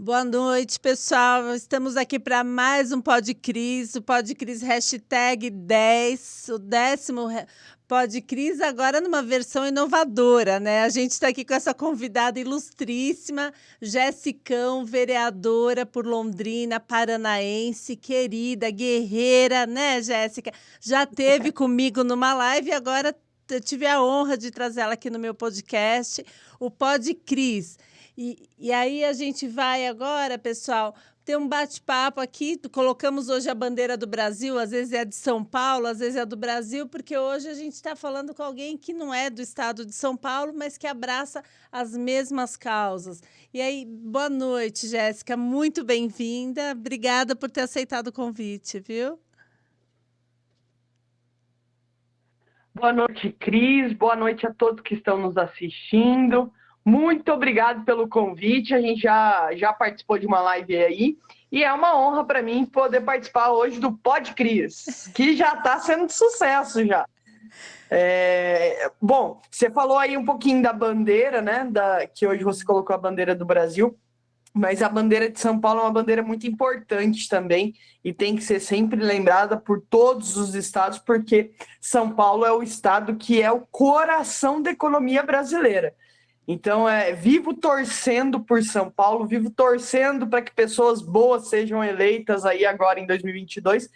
Boa noite, pessoal. Estamos aqui para mais um Podcris, o Podcris hashtag 10, o décimo Podcris, agora numa versão inovadora, né? A gente está aqui com essa convidada ilustríssima, Jessicão, vereadora por Londrina, paranaense, querida, guerreira, né, Jéssica? Já teve comigo numa live e agora eu tive a honra de trazê-la aqui no meu podcast, o Podcris. E aí a gente vai agora, pessoal, ter um bate-papo aqui. Colocamos hoje a bandeira do Brasil, às vezes é de São Paulo, às vezes é do Brasil, porque hoje a gente está falando com alguém que não é do estado de São Paulo, mas que abraça as mesmas causas. E aí, boa noite, Jéssica, muito bem-vinda. Obrigada por ter aceitado o convite, viu? Boa noite, Cris. Boa noite a todos que estão nos assistindo. Muito obrigado pelo convite. A gente já participou de uma live aí e é uma honra para mim poder participar hoje do Pod Cris, que já está sendo de sucesso já. Bom, você falou aí um pouquinho da bandeira, né? Que hoje você colocou a bandeira do Brasil. Mas a bandeira de São Paulo é uma bandeira muito importante também e tem que ser sempre lembrada por todos os estados, porque São Paulo é o estado que é o coração da economia brasileira. Então, vivo torcendo por São Paulo, vivo torcendo para que pessoas boas sejam eleitas aí agora em 2022,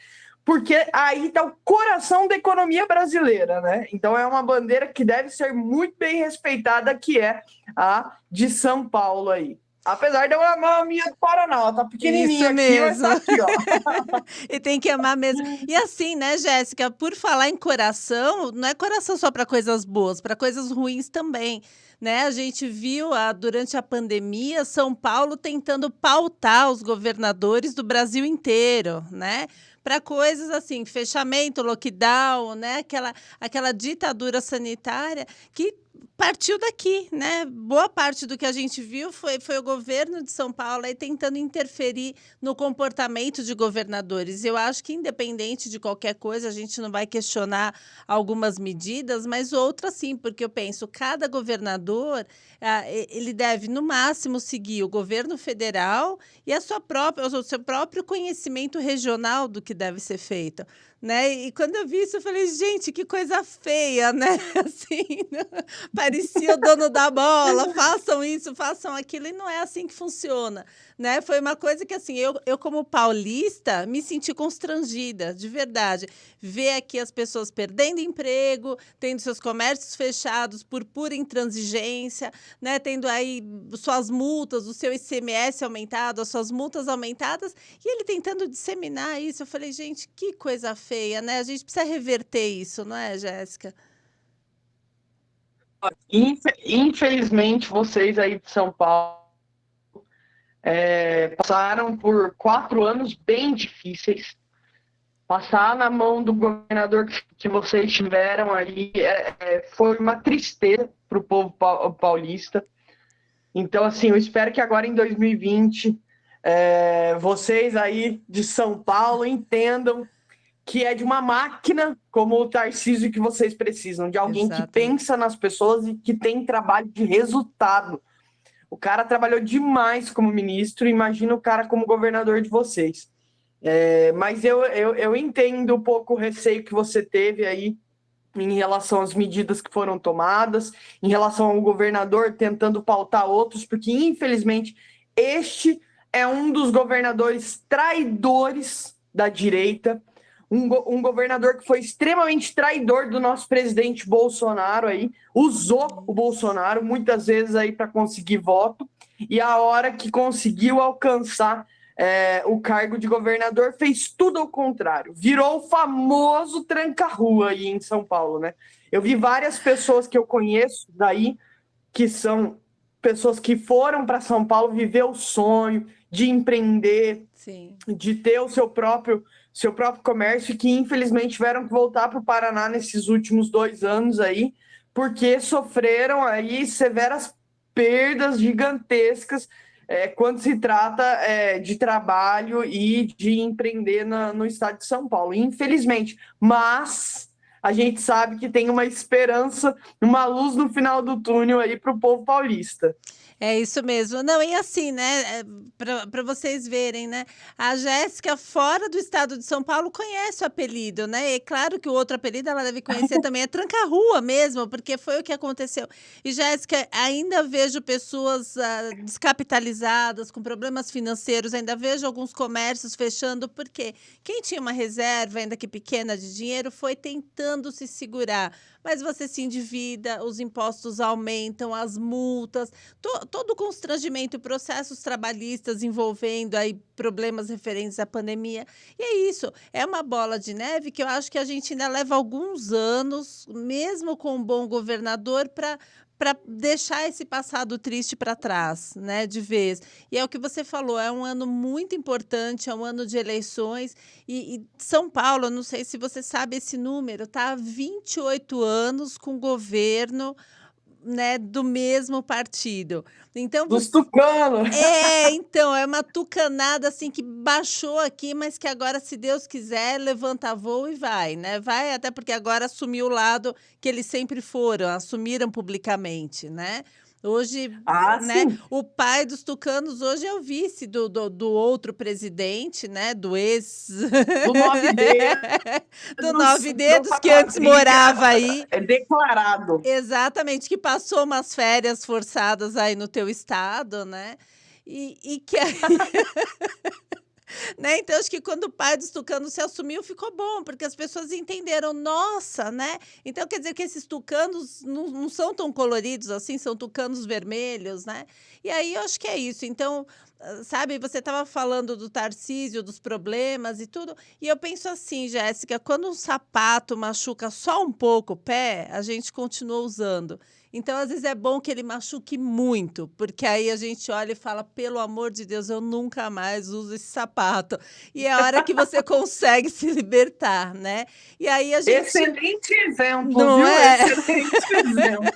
porque aí está o coração da economia brasileira, né? Então, é uma bandeira que deve ser muito bem respeitada, que é a de São Paulo aí. Apesar de eu amar a minha do Paraná, ela tá pequenininha Isso aqui, mas mesmo. tá aqui, ó. E tem que amar mesmo. E assim, né, Jéssica, por falar em coração, não é coração só para coisas boas, para coisas ruins também, né? A gente viu durante a pandemia São Paulo tentando pautar os governadores do Brasil inteiro, né? Para coisas assim, fechamento, lockdown, né? Aquela ditadura sanitária que partiu daqui, né? Boa parte do que a gente viu foi o governo de São Paulo aí tentando interferir no comportamento de governadores. Eu acho que, independente de qualquer coisa, a gente não vai questionar algumas medidas, mas outras sim, porque eu penso, cada governador ele deve, no máximo, seguir o governo federal e o seu próprio conhecimento regional do que deve ser feito. Né? E quando eu vi isso, eu falei, gente, que coisa feia, né? Assim, parecia o dono da bola, façam isso, façam aquilo, e não é assim que funciona, né? Foi uma coisa que, assim, eu como paulista, me senti constrangida, de verdade. Ver aqui as pessoas perdendo emprego, tendo seus comércios fechados por pura intransigência, né? Tendo aí suas multas, o seu ICMS aumentado, as suas multas aumentadas, e ele tentando disseminar isso. Eu falei, gente, que coisa feia, né? A gente precisa reverter isso, não é, Jéssica? Infelizmente, vocês aí de São Paulo passaram por 4 anos bem difíceis. Passar na mão do governador que vocês tiveram aí foi uma tristeza para o povo paulista. Então, assim, eu espero que agora em 2020 vocês aí de São Paulo entendam que é de uma máquina como o Tarcísio que vocês precisam, de alguém que Exatamente. pensa nas pessoas e que tem trabalho de resultado. O cara trabalhou demais como ministro, imagina o cara como governador de vocês. Mas eu entendo um pouco o receio que você teve aí em relação às medidas que foram tomadas, em relação ao governador tentando pautar outros, porque infelizmente este é um dos governadores traidores da direita, um governador que foi extremamente traidor do nosso presidente Bolsonaro aí, usou o Bolsonaro muitas vezes aí para conseguir voto, e a hora que conseguiu alcançar o cargo de governador fez tudo ao contrário, virou o famoso tranca-rua aí em São Paulo, né? Eu vi várias pessoas que eu conheço daí, que são pessoas que foram para São Paulo viver o sonho de empreender, Sim. de ter o seu próprio comércio, que infelizmente tiveram que voltar para o Paraná nesses últimos 2 anos aí, porque sofreram aí severas perdas gigantescas quando se trata de trabalho e de empreender no estado de São Paulo, infelizmente. Mas a gente sabe que tem uma esperança, uma luz no final do túnel aí para o povo paulista. É isso mesmo. Não, e assim, né, para vocês verem, né, a Jéssica, fora do estado de São Paulo, conhece o apelido, né? E claro que o outro apelido ela deve conhecer também, é Tranca-Rua mesmo, porque foi o que aconteceu. E, Jéssica, ainda vejo pessoas descapitalizadas, com problemas financeiros, ainda vejo alguns comércios fechando, porque quem tinha uma reserva, ainda que pequena, de dinheiro, foi tentando se segurar. Mas você se endivida, os impostos aumentam, as multas, todo o constrangimento e processos trabalhistas envolvendo aí problemas referentes à pandemia. E é isso, é uma bola de neve que eu acho que a gente ainda leva alguns anos, mesmo com um bom governador, para deixar esse passado triste para trás, né, de vez. E é o que você falou, é um ano muito importante, é um ano de eleições, e São Paulo, eu não sei se você sabe esse número, tá há 28 anos com governo, né, do mesmo partido. Então Dos você tucanos! então, é uma tucanada, assim, que baixou aqui, mas que agora, se Deus quiser, levanta voo e vai, né? Vai até porque agora assumiu o lado que eles sempre foram, assumiram publicamente, né? Hoje, Ah, né, sim, o pai dos tucanos hoje é o vice do outro presidente, né, do ex do 9D, do Nove nossa Dedos, que antes quadrilha morava aí. é declarado. Exatamente, que passou umas férias forçadas aí no teu estado, né? E que aí, né? Então, acho que quando o pai dos tucanos se assumiu, ficou bom, porque as pessoas entenderam, nossa, né? Então, quer dizer que esses tucanos não são tão coloridos assim, são tucanos vermelhos, né? E aí, eu acho que é isso. Então, sabe, você estava falando do Tarcísio, dos problemas e tudo, e eu penso assim, Jéssica, quando um sapato machuca só um pouco o pé, a gente continua usando. Então, às vezes é bom que ele machuque muito, porque aí a gente olha e fala, pelo amor de Deus, eu nunca mais uso esse sapato. E é a hora que você consegue se libertar, né? E aí a gente. Excelente exemplo, Não viu? é? Excelente exemplo.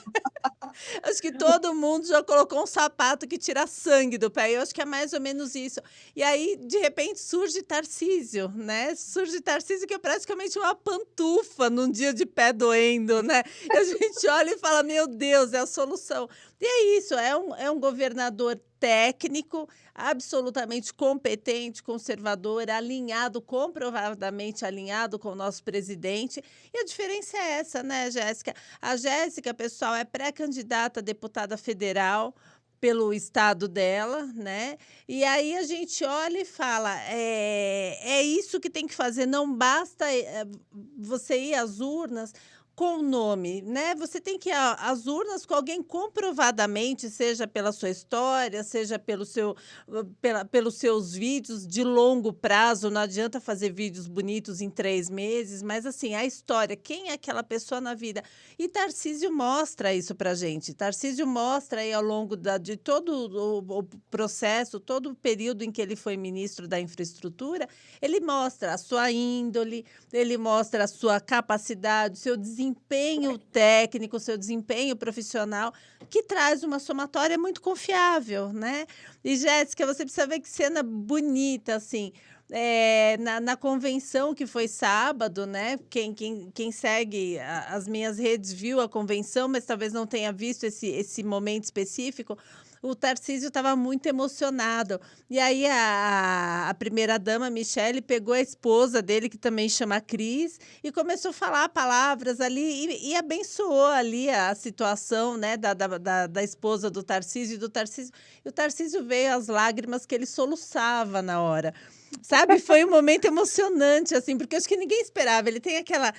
Acho que todo mundo já colocou um sapato que tira sangue do pé. Eu acho que é mais ou menos isso. E aí, de repente, surge Tarcísio, né? Surge Tarcísio, que é praticamente uma pantufa num dia de pé doendo, né? E a gente olha e fala: meu Deus, é a solução. E é isso, é um governador técnico, absolutamente competente, conservador, alinhado, comprovadamente alinhado com o nosso presidente. E a diferença é essa, né, Jéssica? A Jéssica, pessoal, é pré-candidata a deputada federal pelo estado dela, né? E aí a gente olha e fala, é isso que tem que fazer, não basta você ir às urnas com o nome, né? Você tem que ir às urnas com alguém comprovadamente, seja pela sua história, seja pelos seus vídeos de longo prazo. Não adianta fazer vídeos bonitos em 3 meses, mas assim, a história, quem é aquela pessoa na vida? E Tarcísio mostra isso pra gente. Tarcísio mostra aí ao longo de todo o processo, todo o período em que ele foi ministro da Infraestrutura, ele mostra a sua índole, ele mostra a sua capacidade, o seu desempenho técnico, o seu desempenho profissional, que traz uma somatória muito confiável, né? E, Jéssica, você precisa ver que cena bonita, assim. Na convenção que foi sábado, né? Quem segue as minhas redes viu a convenção, mas talvez não tenha visto esse momento específico. O Tarcísio estava muito emocionado. E aí a primeira-dama, Michele, pegou a esposa dele, que também chama Cris, e começou a falar palavras ali e abençoou ali a situação, né, da esposa do Tarcísio e do Tarcísio. E o Tarcísio veio às lágrimas que ele soluçava na hora. Sabe, foi um momento emocionante, assim, porque eu acho que ninguém esperava. Ele tem aquela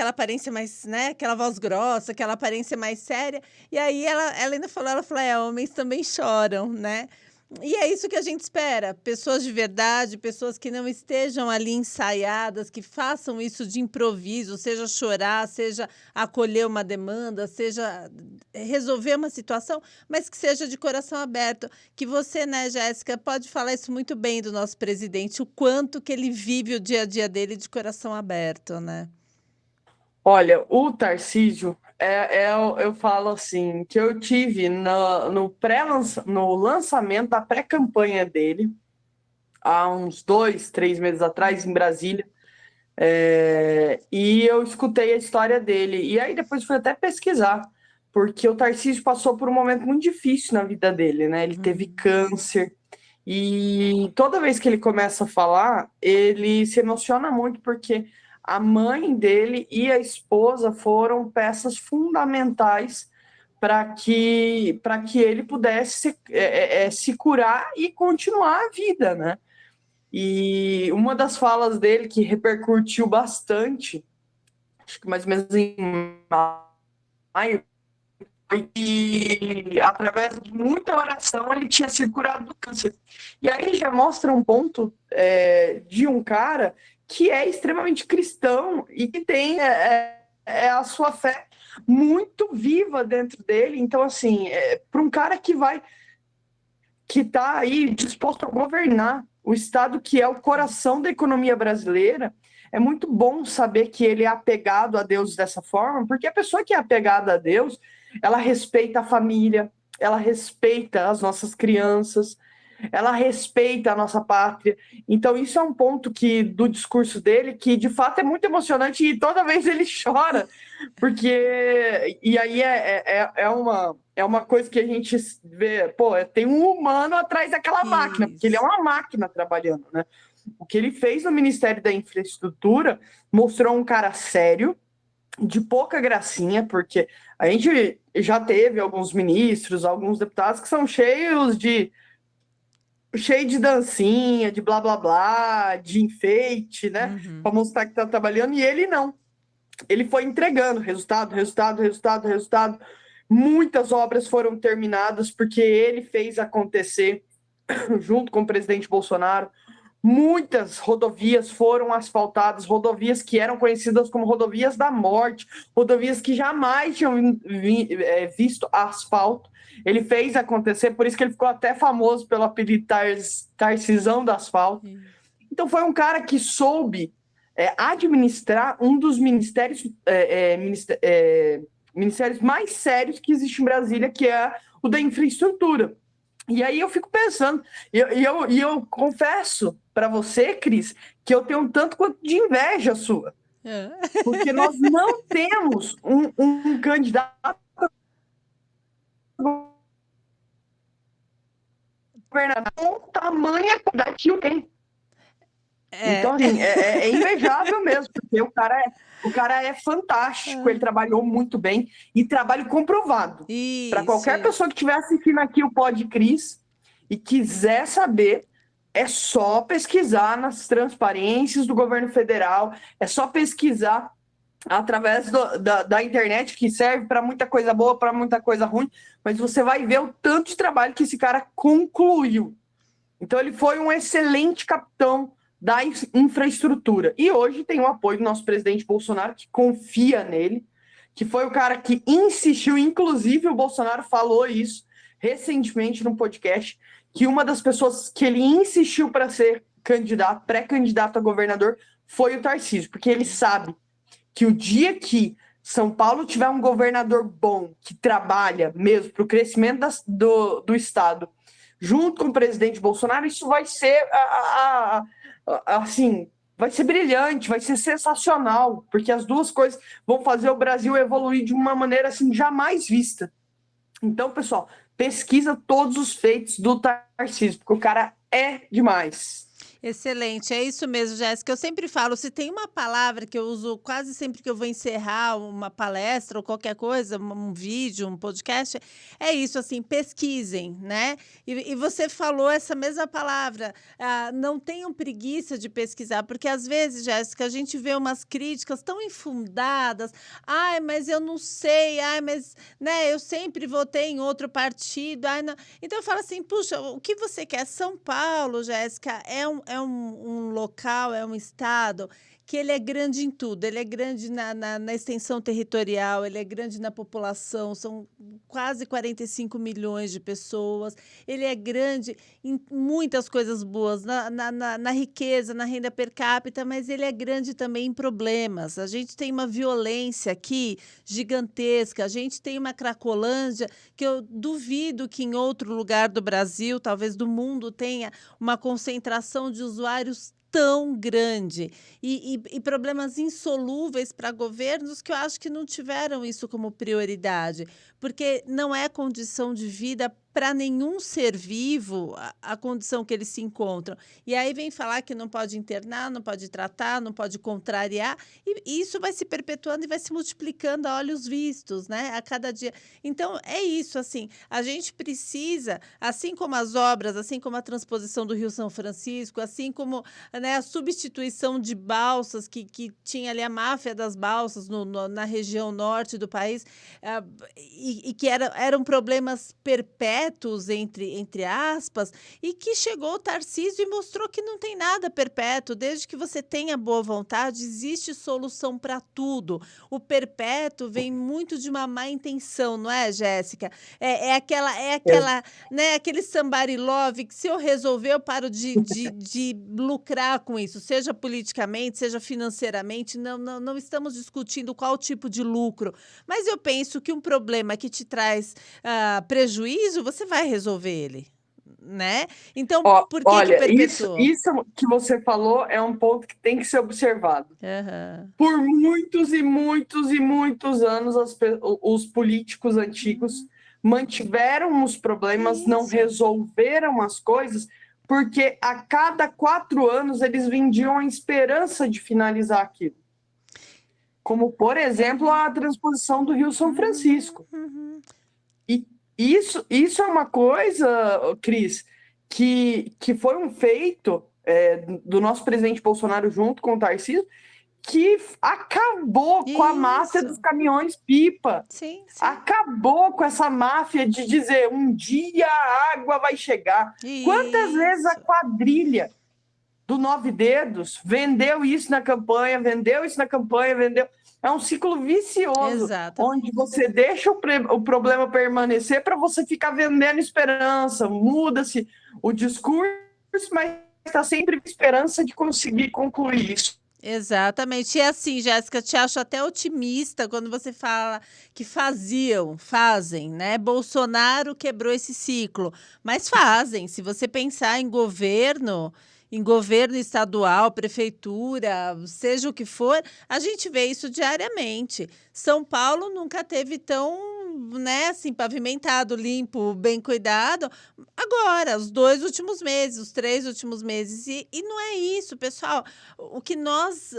aparência mais, né, aquela voz grossa, aquela aparência mais séria. E aí ela ainda falou, homens também choram, né? E é isso que a gente espera, pessoas de verdade, pessoas que não estejam ali ensaiadas, que façam isso de improviso, seja chorar, seja acolher uma demanda, seja resolver uma situação, mas que seja de coração aberto. Que você, né, Jéssica, pode falar isso muito bem do nosso presidente, o quanto que ele vive o dia a dia dele de coração aberto, né? Olha, o Tarcísio, eu falo assim, que eu tive no lançamento da pré-campanha dele, há uns 2, 3 meses atrás, em Brasília. E eu escutei a história dele. E aí depois fui até pesquisar, porque o Tarcísio passou por um momento muito difícil na vida dele, né? Ele teve Uhum. câncer. E toda vez que ele começa a falar, ele se emociona muito, porque a mãe dele e a esposa foram peças fundamentais para que ele pudesse se curar e continuar a vida, né? E uma das falas dele que repercutiu bastante, acho que mais ou menos em maio, foi que através de muita oração ele tinha sido curado do câncer. E aí já mostra um ponto de um cara que é extremamente cristão e que tem a sua fé muito viva dentro dele. Então, assim, para um cara que está aí disposto a governar o Estado que é o coração da economia brasileira, é muito bom saber que ele é apegado a Deus dessa forma, porque a pessoa que é apegada a Deus, ela respeita a família, ela respeita as nossas crianças, ela respeita a nossa pátria. Então, isso é um ponto que do discurso dele que de fato é muito emocionante e toda vez ele chora, porque. E aí é uma coisa que a gente vê, pô, tem um humano atrás daquela máquina, porque ele é Isso. uma máquina trabalhando, né? O que ele fez no Ministério da Infraestrutura mostrou um cara sério, de pouca gracinha, porque a gente já teve alguns ministros, alguns deputados que são cheio de dancinha, de blá blá blá, de enfeite, né? Uhum. Para mostrar que tá trabalhando, e ele não. Ele foi entregando resultado, resultado, resultado, resultado. Muitas obras foram terminadas porque ele fez acontecer junto com o presidente Bolsonaro. Muitas rodovias foram asfaltadas, rodovias que eram conhecidas como rodovias da morte, rodovias que jamais tinham visto asfalto. Ele fez acontecer, por isso que ele ficou até famoso pelo apelido Tarcisão do Asfalto. Isso. Então foi um cara que soube administrar um dos ministérios mais sérios que existe em Brasília, que é o da infraestrutura. E aí eu fico pensando, e eu confesso para você, Cris, que eu tenho um tanto quanto de inveja sua, É. porque nós não temos um candidato a governador com tamanha quantidade que o tem. É. Então, assim, é invejável mesmo, porque o cara é fantástico, ele trabalhou muito bem e trabalho comprovado. Para Isso, qualquer pessoa isso. que estiver assistindo aqui o Pod Cris e quiser saber, é só pesquisar nas transparências do governo federal, é só pesquisar através da internet, que serve para muita coisa boa, para muita coisa ruim, mas você vai ver o tanto de trabalho que esse cara concluiu. Então, ele foi um excelente capitão da infraestrutura. E hoje tem o apoio do nosso presidente Bolsonaro, que confia nele, que foi o cara que insistiu, inclusive o Bolsonaro falou isso recentemente num podcast, que uma das pessoas que ele insistiu para ser candidato, pré-candidato a governador, foi o Tarcísio, porque ele sabe que o dia que São Paulo tiver um governador bom, que trabalha mesmo para o crescimento do Estado, junto com o presidente Bolsonaro, isso vai ser assim, vai ser brilhante, vai ser sensacional, porque as duas coisas vão fazer o Brasil evoluir de uma maneira assim jamais vista. Então, pessoal, pesquisa todos os feitos do Tarcísio, porque o cara é demais. Excelente, é isso mesmo, Jéssica. Eu sempre falo, se tem uma palavra que eu uso quase sempre que eu vou encerrar uma palestra ou qualquer coisa, um vídeo, um podcast, é isso, assim, pesquisem, né? E você falou essa mesma palavra, não tenham preguiça de pesquisar, porque às vezes, Jéssica, a gente vê umas críticas tão infundadas, ai, mas eu não sei, ai, mas, né, eu sempre votei em outro partido, ai, não. Então eu falo assim, puxa, o que você quer? São Paulo, Jéssica, é um local, é um estado que ele é grande em tudo. Ele é grande na extensão territorial, ele é grande na população, são quase 45 milhões de pessoas. Ele é grande em muitas coisas boas, na riqueza, na renda per capita, mas ele é grande também em problemas. A gente tem uma violência aqui gigantesca, a gente tem uma Cracolândia que eu duvido que em outro lugar do Brasil, talvez do mundo, tenha uma concentração de usuários tão grande e problemas insolúveis para governos que eu acho que não tiveram isso como prioridade, porque não é condição de vida para nenhum ser vivo a condição que eles se encontram. E aí vem falar que não pode internar, não pode tratar, não pode contrariar, e isso vai se perpetuando e vai se multiplicando a olhos vistos, né? A cada dia. Então, é isso, assim, a gente precisa, assim como as obras, assim como a transposição do Rio São Francisco, assim como, né, a substituição de balsas, que tinha ali a máfia das balsas na região norte do país, ah, e que eram problemas perpétuos, entre aspas, e que chegou o Tarcísio e mostrou que não tem nada perpétuo, desde que você tenha boa vontade, existe solução para tudo. O perpétuo vem muito de uma má intenção, não é, Jéssica? Né, aquele somebody love que se eu resolver, eu paro de lucrar com isso, seja politicamente, seja financeiramente, não estamos discutindo qual tipo de lucro, mas eu penso que um problema que te traz prejuízo, você vai resolver ele, né? Então, por que Olha, perpetuou? isso que você falou é um ponto que tem que ser observado. Aham. Por muitos e muitos e muitos anos, os políticos antigos mantiveram os problemas, não Isso. resolveram as coisas, porque a cada 4 anos eles vendiam a esperança de finalizar aquilo. Como, por exemplo, a transposição do Rio São Francisco. Uhum. E isso é uma coisa, Cris, que foi um feito do nosso presidente Bolsonaro junto com o Tarcísio, que acabou com a máfia dos Isso. caminhões-pipa. Sim, sim. Acabou com essa máfia de dizer um dia a água vai chegar. Quantas vezes a Isso. quadrilha do Nove Dedos vendeu isso na campanha, vendeu. É um ciclo vicioso, Exatamente. onde você deixa o problema permanecer para você ficar vendendo esperança, muda-se o discurso, mas está sempre com esperança de conseguir concluir isso. Exatamente. E assim, Jéssica, te acho até otimista quando você fala que fazem, né? Bolsonaro quebrou esse ciclo, mas fazem. Se você pensar em governo estadual, prefeitura, seja o que for, a gente vê isso diariamente. São Paulo nunca teve tão, né, assim, pavimentado, limpo, bem cuidado. Agora, os 2 últimos meses, os 3 últimos meses. E não é isso, pessoal. O que nós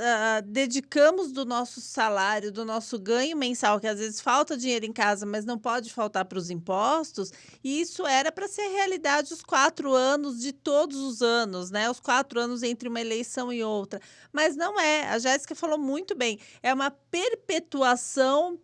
dedicamos do nosso salário, do nosso ganho mensal, que às vezes falta dinheiro em casa, mas não pode faltar para os impostos, e isso era para ser realidade os 4 anos de todos os anos, né? Os 4 anos entre uma eleição e outra. Mas não é. A Jéssica falou muito bem. É uma perpetuação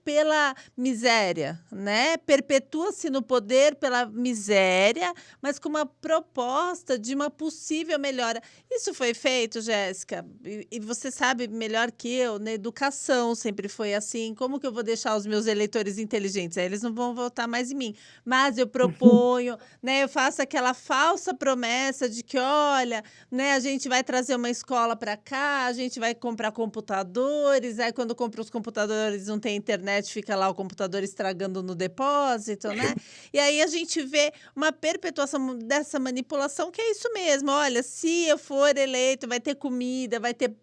pela miséria, né? Perpetua-se no poder pela miséria, mas com uma proposta de uma possível melhora. Isso foi feito, Jéssica, e você sabe melhor que eu, na educação sempre foi assim. Como que eu vou deixar os meus eleitores inteligentes? Aí eles não vão votar mais em mim. Mas eu proponho, né? Eu faço aquela falsa promessa de que, olha, né? A gente vai trazer uma escola para cá, a gente vai comprar computadores. Aí quando compra os computadores não tem internet, fica lá o computador estragando no depósito, né? E aí a gente vê uma perpetuação dessa manipulação, que é isso mesmo. Olha, se eu for eleito, vai ter comida, vai ter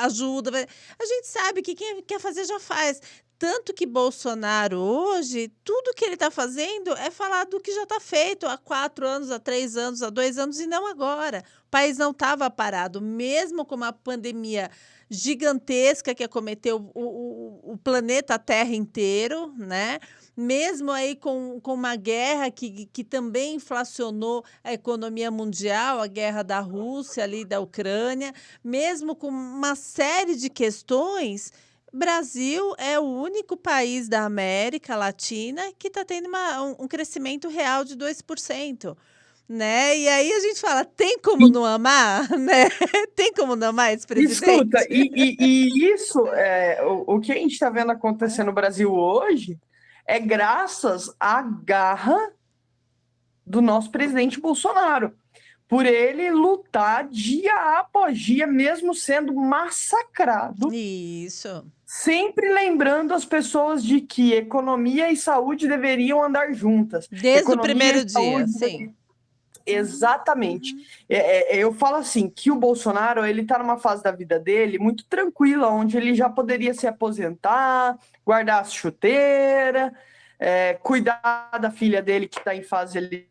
ajuda. A gente sabe que quem quer fazer já faz. Tanto que Bolsonaro hoje, tudo que ele está fazendo é falar do que já está feito há 4 anos, há 3 anos, há 2 anos e não agora. O país não estava parado, mesmo com uma pandemia gigantesca que acometeu o planeta Terra inteiro, né? Mesmo aí com uma guerra que também inflacionou a economia mundial, a guerra da Rússia ali, da Ucrânia, mesmo com uma série de questões, Brasil é o único país da América Latina que está tendo um crescimento real de 2%. Né? E aí a gente fala, tem como não amar, né? Tem como não amar esse Escuta, presidente? e isso, o que a gente está vendo acontecer no Brasil hoje é graças à garra do nosso presidente Bolsonaro, por ele lutar dia após dia, mesmo sendo massacrado, Isso. sempre lembrando as pessoas de que economia e saúde deveriam andar juntas. Desde o Economia primeiro e dia, saúde sim. Exatamente. Uhum. Eu falo assim, que o Bolsonaro, ele tá numa fase da vida dele muito tranquila, onde ele já poderia se aposentar, guardar as chuteiras, cuidar da filha dele que tá em fase ali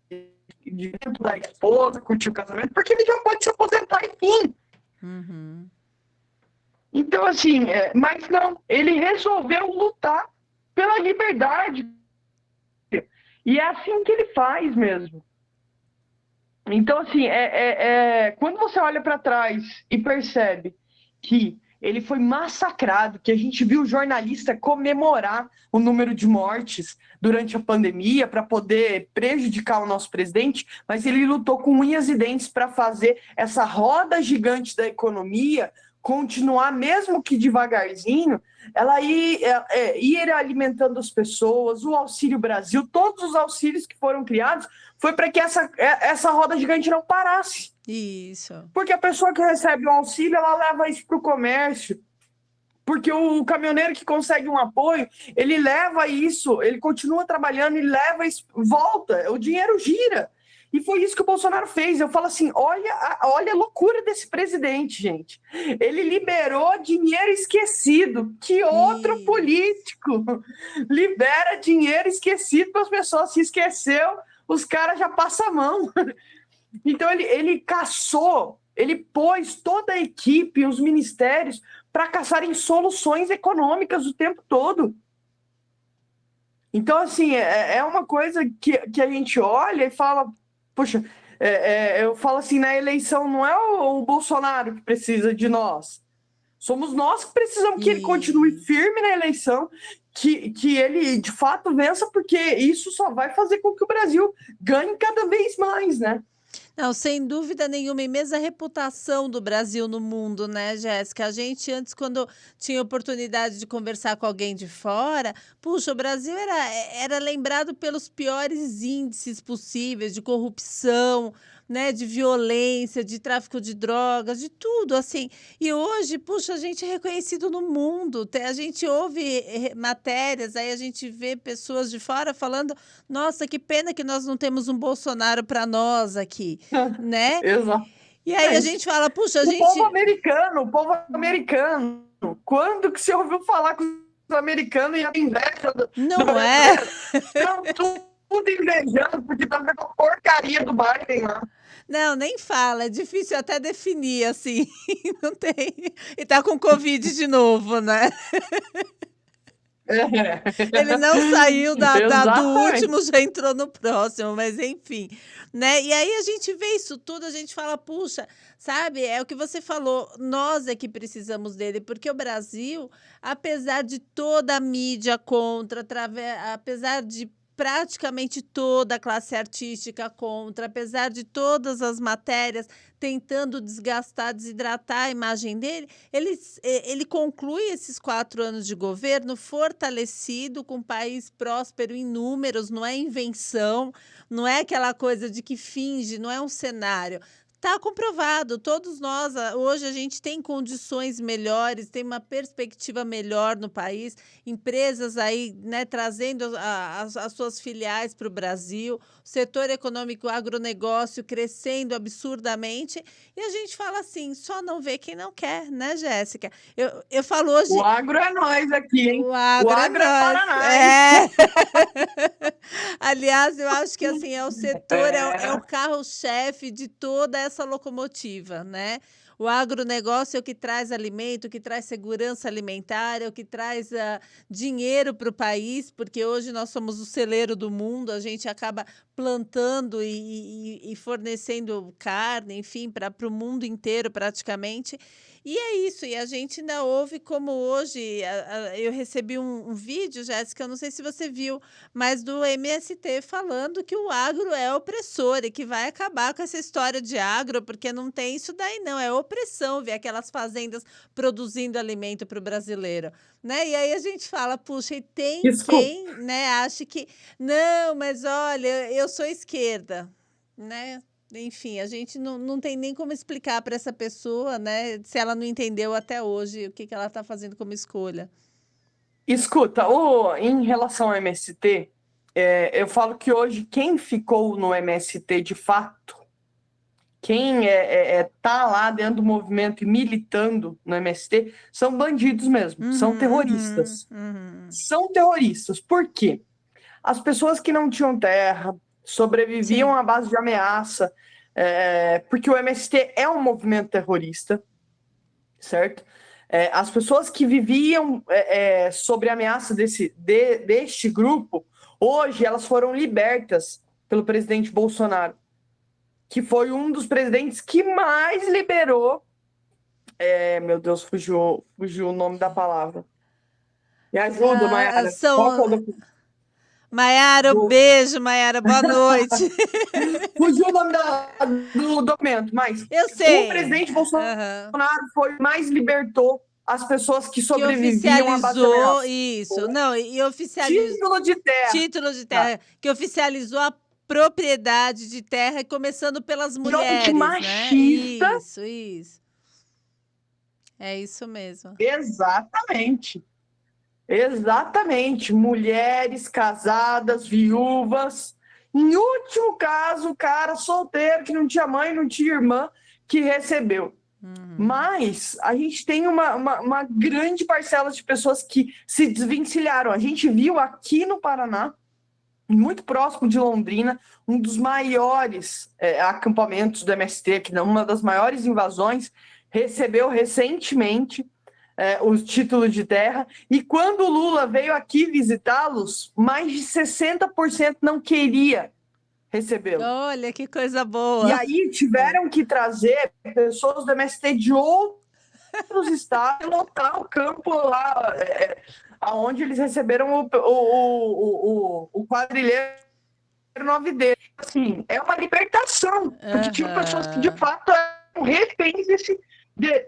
de dentro da esposa, curtir o casamento, porque ele já pode se aposentar, enfim. Uhum. Então, assim, mas não, ele resolveu lutar pela liberdade. E é assim que ele faz mesmo. Então, assim, quando você olha para trás e percebe que ele foi massacrado, que a gente viu jornalista comemorar o número de mortes durante a pandemia para poder prejudicar o nosso presidente, mas ele lutou com unhas e dentes para fazer essa roda gigante da economia continuar, mesmo que devagarzinho, ela ir alimentando as pessoas, o Auxílio Brasil, todos os auxílios que foram criados foi para que essa roda gigante não parasse. Isso. Porque a pessoa que recebe o auxílio, ela leva isso para o comércio. Porque o caminhoneiro que consegue um apoio, ele leva isso, ele continua trabalhando e leva isso, volta, o dinheiro gira. E foi isso que o Bolsonaro fez. Eu falo assim: olha a loucura desse presidente, gente. Ele liberou dinheiro esquecido. Que outro Isso. político libera dinheiro esquecido para as pessoas? Se esqueceu, os caras já passam a mão. Então ele caçou, ele pôs toda a equipe, os ministérios, para caçarem soluções econômicas o tempo todo. Então, assim, é uma coisa que a gente olha e fala, poxa, eu falo assim, na eleição não é o Bolsonaro que precisa de nós. Somos nós que precisamos que ele continue Isso. firme na eleição, que ele de fato vença, porque isso só vai fazer com que o Brasil ganhe cada vez mais, né? Não, sem dúvida nenhuma, e mesmo a reputação do Brasil no mundo, né, Jéssica? A gente antes, quando tinha oportunidade de conversar com alguém de fora, puxa, o Brasil era lembrado pelos piores índices possíveis de corrupção, né, de violência, de tráfico de drogas, de tudo, assim. E hoje, puxa, a gente é reconhecido no mundo. A gente ouve matérias, aí a gente vê pessoas de fora falando: nossa, que pena que nós não temos um Bolsonaro para nós aqui, né? E aí a gente Exatamente. fala, puxa, a gente. O povo americano, quando que você ouviu falar com os americanos e a inveja do Não é? brasileiro? Estão tudo invejando, porque tá vendo a porcaria do Biden lá. Não, nem fala, é difícil até definir, assim, não tem. E tá com Covid de novo, né? Ele não saiu do Exatamente. último, já entrou no próximo, mas enfim, né? E aí a gente vê isso tudo, a gente fala, puxa, sabe? É o que você falou, nós é que precisamos dele, porque o Brasil, apesar de toda a mídia contra, apesar de praticamente toda a classe artística contra, apesar de todas as matérias tentando desgastar, desidratar a imagem dele, ele conclui esses 4 anos de governo fortalecido, com um país próspero em números, não é invenção, não é aquela coisa de que finge, não é um cenário. Está comprovado, todos nós, hoje a gente tem condições melhores, tem uma perspectiva melhor no país, empresas aí, né, trazendo as suas filiais para o Brasil, o setor econômico, agronegócio crescendo absurdamente, e a gente fala assim, só não vê quem não quer, né, Jéssica? Eu falo O hoje, agro é nós aqui, hein? o O agro é agro é nós. Paraná, hein? É. Aliás, eu acho que assim é o setor, é o É, carro-chefe de toda essa locomotiva, né? O agronegócio é o que traz alimento, o que traz segurança alimentar, é o que traz dinheiro para o país, porque hoje nós somos o celeiro do mundo, a gente acaba plantando e fornecendo carne, enfim, para o mundo inteiro praticamente. E é isso, e a gente ainda ouve como hoje, eu recebi um vídeo, Jéssica, eu não sei se você viu, mas do MST falando que o agro é opressor e que vai acabar com essa história de agro, porque não tem isso daí não, é opressão ver aquelas fazendas produzindo alimento para o brasileiro, né? E aí a gente fala, puxa, e tem escuta. quem, né, acha que, não, mas olha, eu sou esquerda, né? Enfim, a gente não tem nem como explicar para essa pessoa, né, se ela não entendeu até hoje o que que ela está fazendo como escolha. Escuta, em relação ao MST, Eu falo que hoje quem ficou no MST de fato, quem tá lá dentro do movimento e militando no MST, são bandidos mesmo, são Uhum, uhum, terroristas. uhum. São terroristas. Por quê? As pessoas que não tinham terra sobreviviam Sim. à base de ameaça, porque o MST é um movimento terrorista, certo? As pessoas que viviam sobre a ameaça deste grupo, hoje elas foram libertas pelo presidente Bolsonaro, que foi um dos presidentes que mais liberou. Meu Deus, fugiu o nome da palavra. Me ajuda, Ah, Mayara. Qual que é são. o Maiara, um do, beijo, Maiara, boa noite. Fugiu o nome do documento, mas Eu o sei. presidente Bolsonaro Aham. foi mais libertou as pessoas que Que sobreviviam à base de oficializou ameaça. isso. Não, e oficializou Título de terra título de terra, que oficializou a propriedade de terra, começando pelas totalmente mulheres, né? machista. Isso. É isso mesmo. Exatamente. Exatamente. Mulheres casadas, viúvas. Em último caso, o cara solteiro, que não tinha mãe, não tinha irmã, que recebeu. Uhum. Mas a gente tem uma grande parcela de pessoas que se desvencilharam. A gente viu aqui no Paraná, muito próximo de Londrina, um dos maiores acampamentos do MST, que uma das maiores invasões, recebeu recentemente o título de terra. E quando o Lula veio aqui visitá-los, mais de 60% não queria recebê-lo. Olha que coisa E boa. aí tiveram que trazer pessoas do MST de outros estados e lotar o campo lá, aonde eles receberam o quadrilheiro 9 dele. Assim, é uma libertação, porque tinham pessoas que de Aham. fato eram reféns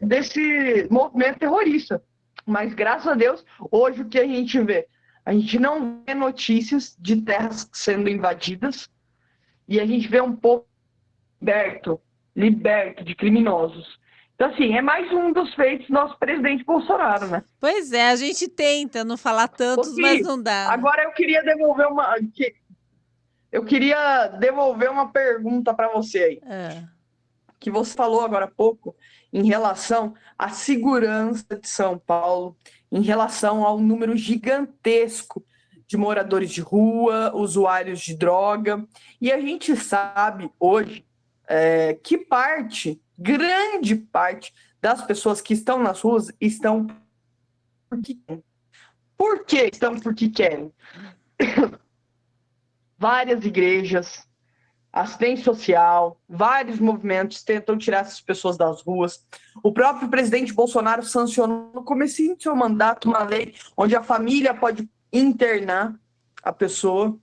desse movimento terrorista. Mas graças a Deus, hoje o que a gente vê? A gente não vê notícias de terras sendo invadidas e a gente vê um povo liberto de criminosos. Então, assim, é mais um dos feitos do nosso presidente Bolsonaro, né? Pois é, a gente tenta não falar Ô, tantos, mas Si, não dá, né? agora eu queria devolver uma pergunta para você aí, Ah. que você falou agora há pouco em relação à segurança de São Paulo, em relação ao número gigantesco de moradores de rua, usuários de droga. E a gente sabe hoje que grande parte das pessoas que estão nas ruas estão porque querem. Por que estão porque querem? Várias igrejas, assistência social, vários movimentos tentam tirar essas pessoas das ruas. O próprio presidente Bolsonaro sancionou no comecinho do seu mandato uma lei onde a família pode internar a pessoa.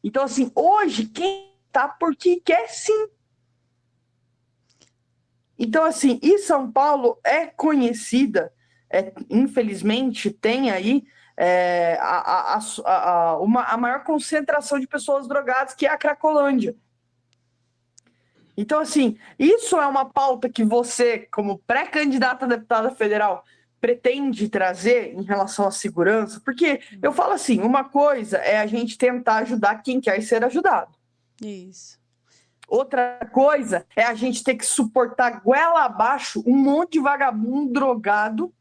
Então, assim, hoje quem está porque quer sim. Então, assim, e São Paulo é conhecida, infelizmente, tem aí a maior concentração de pessoas drogadas, que é a Cracolândia. Então, assim, isso é uma pauta que você, como pré-candidata a deputada federal, pretende trazer em relação à segurança? Porque eu falo assim, uma coisa é a gente tentar ajudar quem quer ser ajudado. Isso. Outra coisa é a gente ter que suportar goela abaixo um monte de vagabundo drogado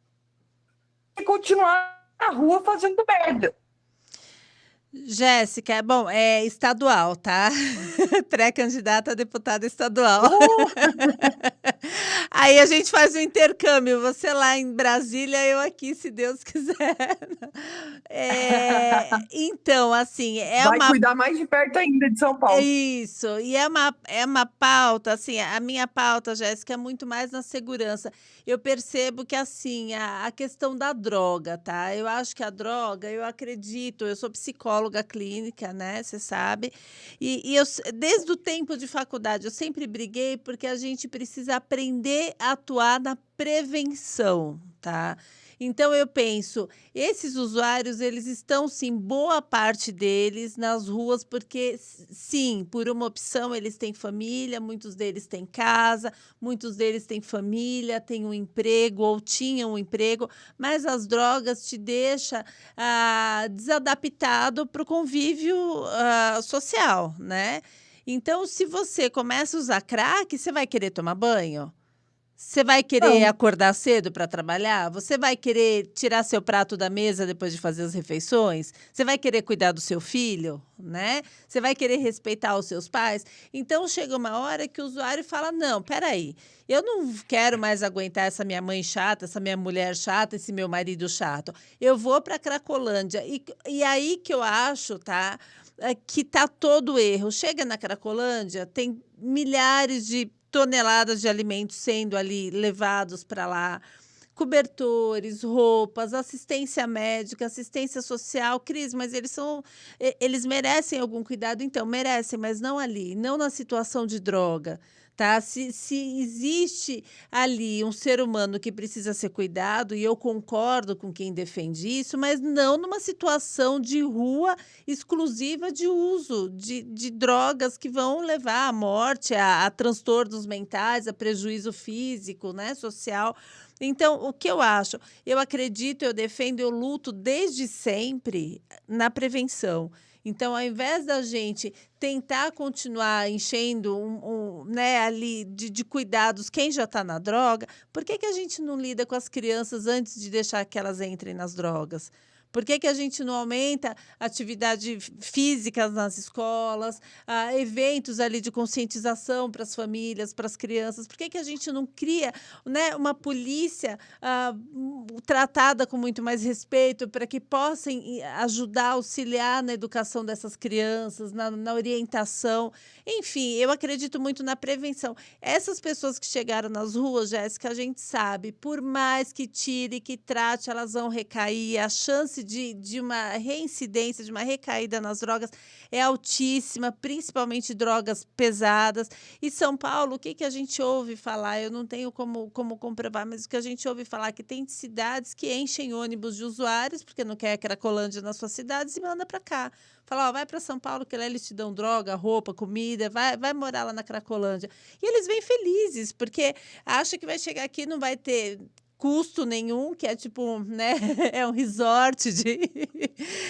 e continuar na rua fazendo merda. Jéssica, bom, é estadual, tá? Pré-candidata a deputada estadual. Uh, Aí a gente faz o intercâmbio, você lá em Brasília, eu aqui, se Deus quiser. Então, assim, é vai uma cuidar mais de perto ainda de São Paulo. isso, e é uma pauta, assim, a minha pauta, Jéssica, é muito mais na segurança. Eu percebo que, assim, a questão da droga, tá? Eu acho que a droga, eu acredito, eu sou psicóloga clínica, né, você sabe, e desde o tempo de faculdade, eu sempre briguei porque a gente precisa aprender a atuar na prevenção, tá? Então eu penso, esses usuários, eles estão sim, boa parte deles nas ruas, porque sim, por uma opção eles têm família, muitos deles têm casa, muitos deles têm família, têm um emprego ou tinham um emprego, mas as drogas te deixam desadaptado para o convívio social, né? Então, se você começa a usar crack, você vai querer tomar banho? Você vai querer Não. acordar cedo para trabalhar? Você vai querer tirar seu prato da mesa depois de fazer as refeições? Você vai querer cuidar do seu filho, né? Você vai querer respeitar os seus pais? Então chega uma hora que o usuário fala: não, peraí, eu não quero mais aguentar essa minha mãe chata, essa minha mulher chata, esse meu marido chato. Eu vou para a Cracolândia. E aí que eu acho, tá? Que tá todo o erro. Chega na Cracolândia, tem milhares de toneladas de alimentos sendo ali levados para lá, cobertores, roupas, assistência médica, assistência social. Cris, mas eles merecem algum cuidado? Então, merecem, mas não ali, não na situação de droga. Tá? Se existe ali um ser humano que precisa ser cuidado, e eu concordo com quem defende isso, mas não numa situação de rua exclusiva de uso de drogas que vão levar à morte, a transtornos mentais, a prejuízo físico, né, social. Então, o que eu acho? Eu acredito, eu defendo, eu luto desde sempre na prevenção. Então, ao invés da gente tentar continuar enchendo né, ali de cuidados quem já está na droga, por que a gente não lida com as crianças antes de deixar que elas entrem nas drogas? Por que a gente não aumenta atividade física nas escolas, eventos ali de conscientização para as famílias, para as crianças? Por que a gente não cria, né, uma polícia tratada com muito mais respeito para que possam ajudar, auxiliar na educação dessas crianças, na orientação? Enfim, eu acredito muito na prevenção. Essas pessoas que chegaram nas ruas, Jéssica, a gente sabe, por mais que tire, que trate, elas vão recair. A chance de uma reincidência, de uma recaída nas drogas é altíssima, principalmente drogas pesadas. E São Paulo, o que a gente ouve falar? Eu não tenho como comprovar, mas o que a gente ouve falar é que tem cidades que enchem ônibus de usuários, porque não quer a Cracolândia nas suas cidades, e manda para cá. Fala, ó, vai para São Paulo, que lá eles te dão droga, roupa, comida, vai morar lá na Cracolândia. E eles vêm felizes, porque acham que vai chegar aqui e não vai ter custo nenhum, que é tipo, né, é um resort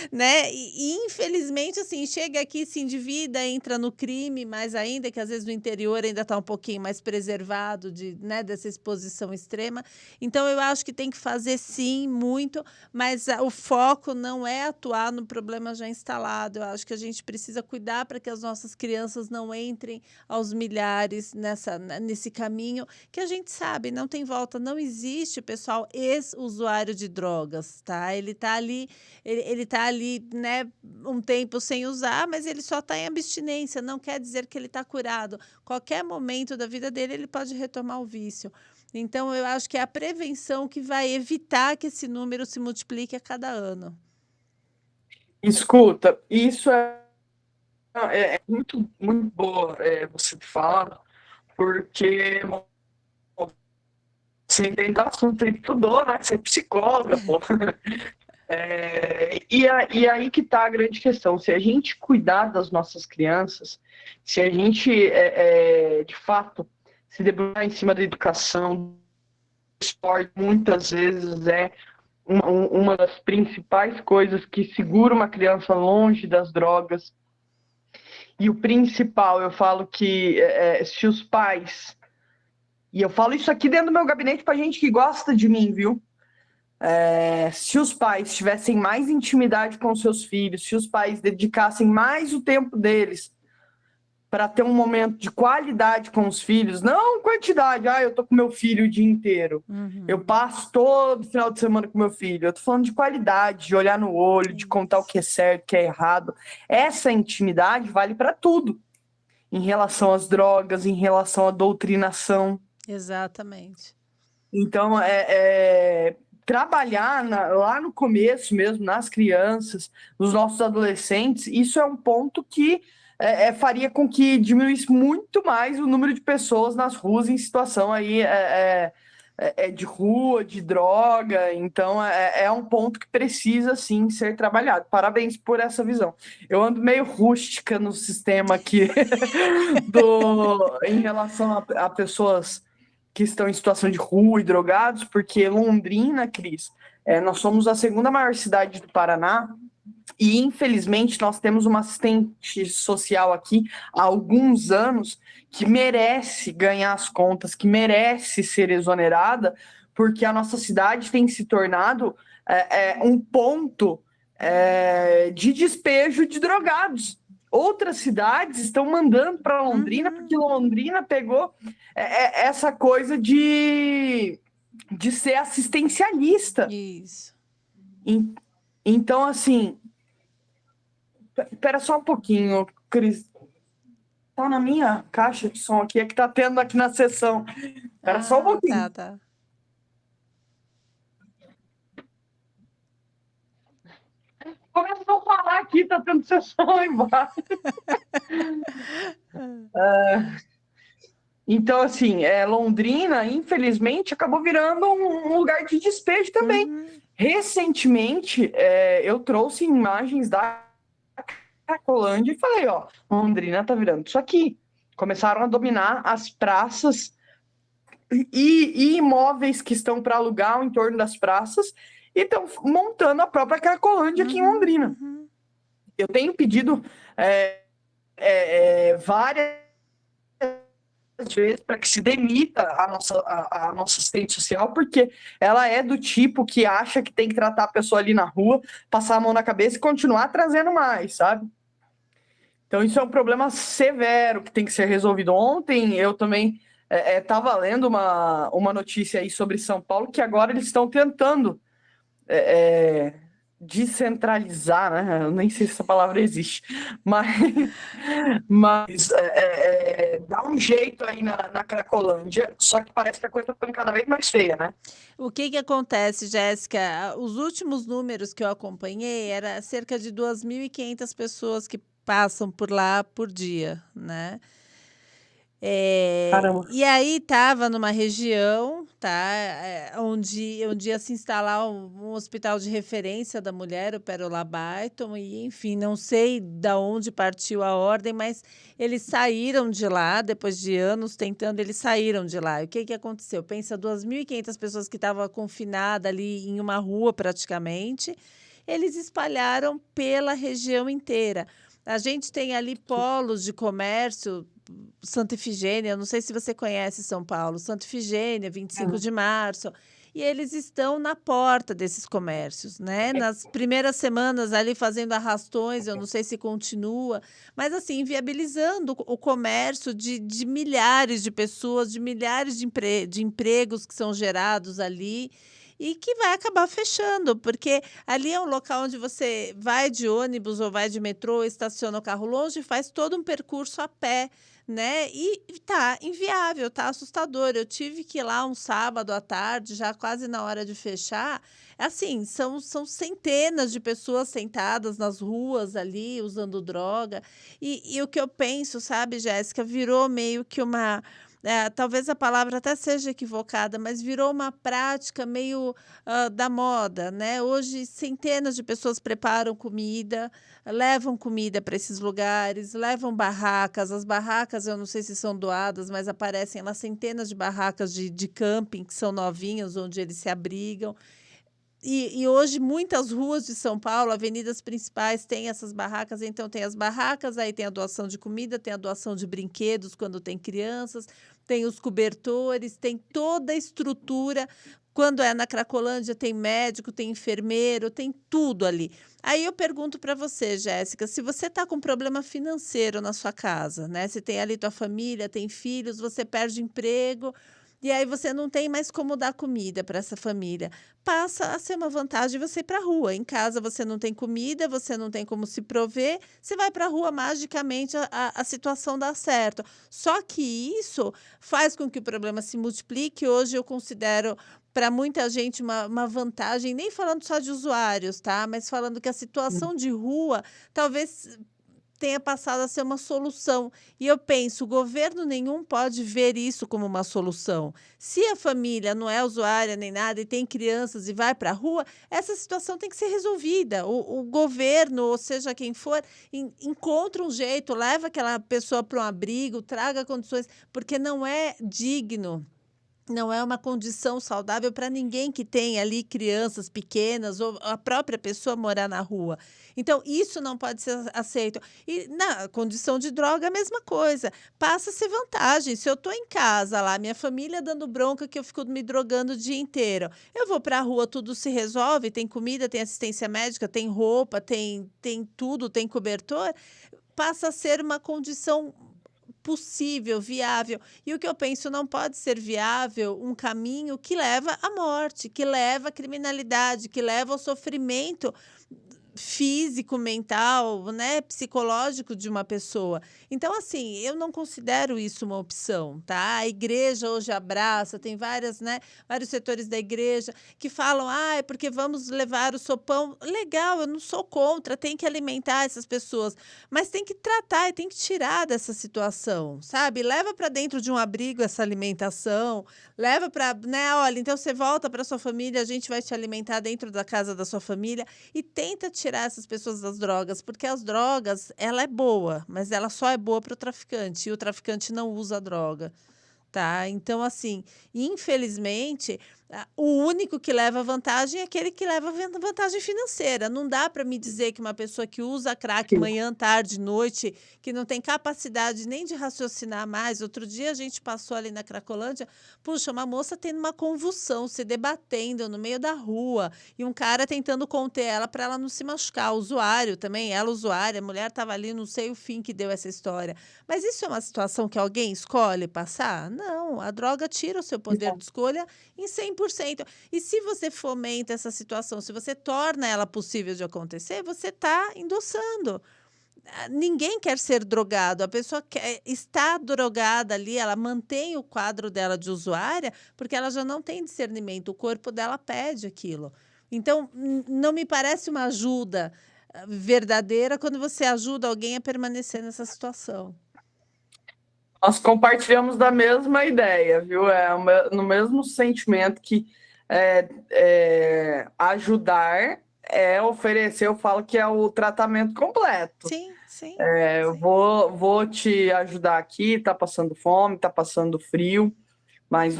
né, infelizmente, assim, chega aqui, se endivida, entra no crime, mais ainda, que às vezes no interior ainda está um pouquinho mais preservado né, dessa exposição extrema. Então, eu acho que tem que fazer, sim, muito, mas o foco não é atuar no problema já instalado. Eu acho que a gente precisa cuidar para que as nossas crianças não entrem aos milhares nesse caminho, que a gente sabe, não tem volta, não existe, pessoal, ex-usuário de drogas, tá? Ele tá ali, né, um tempo sem usar, mas ele só está em abstinência, não quer dizer que ele está curado. Qualquer momento da vida dele, ele pode retomar o vício. Então, eu acho que é a prevenção que vai evitar que esse número se multiplique a cada ano. Escuta, isso é muito, muito boa você falar, porque você entende do assunto, você estudou, né? Você é psicóloga, pô. E aí que tá a grande questão. Se a gente cuidar das nossas crianças, se a gente, de fato, se debruçar em cima da educação, do esporte, muitas vezes é uma das principais coisas que segura uma criança longe das drogas. E o principal, eu falo que se os pais... E eu falo isso aqui dentro do meu gabinete pra gente que gosta de mim, viu? Se os pais tivessem mais intimidade com os seus filhos, se os pais dedicassem mais o tempo deles para ter um momento de qualidade com os filhos, não quantidade, eu tô com meu filho o dia inteiro, eu passo todo final de semana com meu filho, eu tô falando de qualidade, de olhar no olho, de contar o que é certo, o que é errado. Essa intimidade vale para tudo, em relação às drogas, em relação à doutrinação. Exatamente. Então, trabalhar lá no começo mesmo, nas crianças, nos nossos adolescentes, isso é um ponto que faria com que diminuísse muito mais o número de pessoas nas ruas em situação aí de rua, de droga. Então, é um ponto que precisa, sim, ser trabalhado. Parabéns por essa visão. Eu ando meio rústica no sistema aqui em relação a pessoas que estão em situação de rua e drogados, porque Londrina, Cris, nós somos a segunda maior cidade do Paraná. E, infelizmente, nós temos uma assistente social aqui há alguns anos que merece ganhar as contas, que merece ser exonerada, porque a nossa cidade tem se tornado um ponto de despejo de drogados. Outras cidades estão mandando para Londrina, porque Londrina pegou essa coisa de ser assistencialista. Isso. Então, assim, espera só um pouquinho, Cris. Tá na minha caixa de som aqui, é que tá tendo aqui na sessão. Espera só um pouquinho. Tá. Começou a falar aqui, tá tendo sessão lá embaixo. Então, assim, Londrina, infelizmente, acabou virando um lugar de despejo também. Recentemente, eu trouxe imagens da Cracolândia e falei, ó, Londrina tá virando isso aqui. Começaram a dominar as praças e imóveis que estão para alugar em torno das praças e estão montando a própria Cracolândia aqui em Londrina. Eu tenho pedido várias vezes para que se demita a nossa assistente social, porque ela é do tipo que acha que tem que tratar a pessoa ali na rua, passar a mão na cabeça e continuar trazendo mais, sabe? Então isso é um problema severo que tem que ser resolvido. Ontem eu também estava lendo uma notícia aí sobre São Paulo, que agora eles estão tentando descentralizar, né? Eu nem sei se essa palavra existe, mas dá um jeito aí na Cracolândia, só que parece que a coisa está ficando cada vez mais feia, né? O que acontece, Jéssica? Os últimos números que eu acompanhei era cerca de 2.500 pessoas que passam por lá por dia, né? Caramba. E aí estava numa região, tá, onde ia se instalar um hospital de referência da mulher, o Pérola Byton, e enfim, não sei da onde partiu a ordem, mas eles saíram de lá, depois de anos tentando, eles saíram de lá. E o que aconteceu? Pensa, 2.500 pessoas que estavam confinadas ali em uma rua praticamente, eles espalharam pela região inteira. A gente tem ali polos de comércio, Santa Efigênia, eu não sei se você conhece São Paulo, Santa Efigênia, 25 de março, e eles estão na porta desses comércios, né? Nas primeiras semanas ali fazendo arrastões, eu não sei se continua, mas assim, viabilizando o comércio de milhares de pessoas, de milhares de empregos que são gerados ali, e que vai acabar fechando, porque ali é um local onde você vai de ônibus ou vai de metrô, estaciona o carro longe e faz todo um percurso a pé, né? E tá inviável, tá assustador. Eu tive que ir lá um sábado à tarde, já quase na hora de fechar. Assim, são centenas de pessoas sentadas nas ruas ali, usando droga. E o que eu penso, sabe, Jéssica, virou meio que uma. Talvez a palavra até seja equivocada, mas virou uma prática meio da moda, né? Hoje, centenas de pessoas preparam comida, levam comida para esses lugares, levam barracas. As barracas, eu não sei se são doadas, mas aparecem lá centenas de barracas de camping, que são novinhas, onde eles se abrigam. E hoje muitas ruas de São Paulo, avenidas principais, têm essas barracas. Então, tem as barracas, aí tem a doação de comida, tem a doação de brinquedos quando tem crianças, tem os cobertores, tem toda a estrutura. Quando é na Cracolândia, tem médico, tem enfermeiro, tem tudo ali. Aí eu pergunto para você, Jéssica, se você está com problema financeiro na sua casa, né? Se tem ali tua família, tem filhos, você perde emprego, e aí você não tem mais como dar comida para essa família. Passa a ser uma vantagem você ir para a rua. Em casa você não tem comida, você não tem como se prover, você vai para a rua, magicamente a situação dá certo. Só que isso faz com que o problema se multiplique. Hoje eu considero para muita gente uma vantagem, nem falando só de usuários, tá? Mas falando que a situação de rua talvez tenha passado a ser uma solução. E eu penso, governo nenhum pode ver isso como uma solução. Se a família não é usuária nem nada e tem crianças e vai para a rua, essa situação tem que ser resolvida. O governo, ou seja quem for, encontra um jeito, leva aquela pessoa para um abrigo, traga condições, porque não é digno. Não é uma condição saudável para ninguém que tem ali crianças pequenas ou a própria pessoa morar na rua. Então, isso não pode ser aceito. E na condição de droga, a mesma coisa. Passa a ser vantagem. Se eu estou em casa lá, minha família dando bronca que eu fico me drogando o dia inteiro, eu vou para a rua, tudo se resolve, tem comida, tem assistência médica, tem roupa, tem tudo, tem cobertor, passa a ser uma condição possível, viável. E o que eu penso, não pode ser viável um caminho que leva à morte, que leva à criminalidade, que leva ao sofrimento físico, mental, né, psicológico de uma pessoa. Então, assim, eu não considero isso uma opção, tá? A igreja hoje abraça, tem várias, né, vários setores da igreja que falam, é porque vamos levar o sopão. Legal, eu não sou contra, tem que alimentar essas pessoas, mas tem que tratar e tem que tirar dessa situação, sabe? Leva para dentro de um abrigo essa alimentação, leva para, né, olha, então você volta para sua família, a gente vai te alimentar dentro da casa da sua família e tenta tirar essas pessoas das drogas, porque as drogas, ela é boa, mas ela só é boa para o traficante, e o traficante não usa a droga, tá? Então, assim, infelizmente, o único que leva vantagem é aquele que leva vantagem financeira. Não dá para me dizer que uma pessoa que usa crack manhã, tarde, noite, que não tem capacidade nem de raciocinar mais. Outro dia a gente passou ali na Cracolândia, puxa, uma moça tendo uma convulsão, se debatendo no meio da rua, e um cara tentando conter ela para ela não se machucar. O usuário também, ela usuária, a mulher estava ali, não sei o fim que deu essa história. Mas isso é uma situação que alguém escolhe passar? Não, a droga tira o seu poder de escolha em 100%. E se você fomenta essa situação, se você torna ela possível de acontecer, você está endossando. Ninguém quer ser drogado, a pessoa está drogada ali, ela mantém o quadro dela de usuária, porque ela já não tem discernimento, o corpo dela pede aquilo. Então, não me parece uma ajuda verdadeira quando você ajuda alguém a permanecer nessa situação. Nós compartilhamos da mesma ideia, viu? No mesmo sentimento que ajudar é oferecer, eu falo que é o tratamento completo. Sim, sim. Eu vou te ajudar aqui, tá passando fome, tá passando frio, mas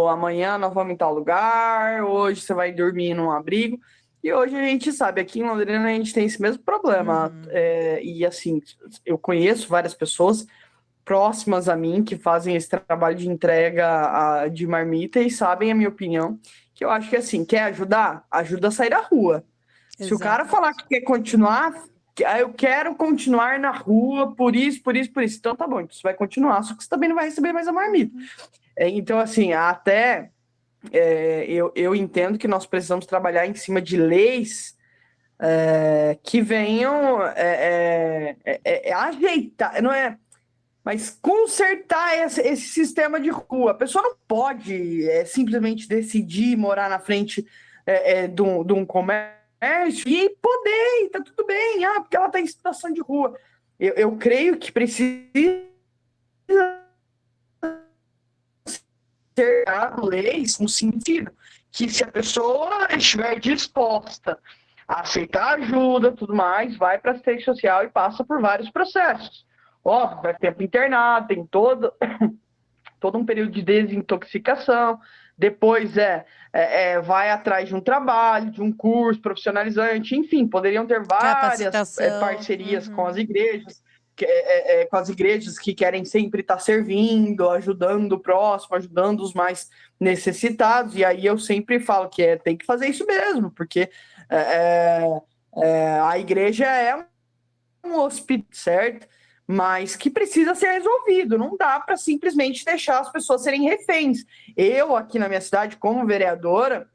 amanhã nós vamos em tal lugar, hoje você vai dormir num abrigo. E hoje a gente sabe, aqui em Londrina a gente tem esse mesmo problema. E assim, eu conheço várias pessoas próximas a mim que fazem esse trabalho de entrega de marmita e sabem a minha opinião, que eu acho que assim, quer ajudar? Ajuda a sair da rua. Exato. Se o cara falar que quer continuar, eu quero continuar na rua por isso, então tá bom, então você vai continuar, só que você também não vai receber mais a marmita. Então, assim, eu entendo que nós precisamos trabalhar em cima de leis que venham ajeitar, não é? Mas consertar esse sistema de rua. A pessoa não pode simplesmente decidir morar na frente de um comércio e poder, tá tudo bem, porque ela está em situação de rua. Eu creio que precisa ser dado leis no sentido que se a pessoa estiver disposta a aceitar ajuda, tudo mais, vai para a assistência social e passa por vários processos. Vai tempo internado, tem todo um período de desintoxicação, depois vai atrás de um trabalho, de um curso profissionalizante, enfim, poderiam ter várias parcerias com as igrejas, que querem sempre estar servindo, ajudando o próximo, ajudando os mais necessitados, e aí eu sempre falo que tem que fazer isso mesmo, porque a igreja é um hospital, certo? Mas que precisa ser resolvido. Não dá para simplesmente deixar as pessoas serem reféns. Eu, aqui na minha cidade, como vereadora,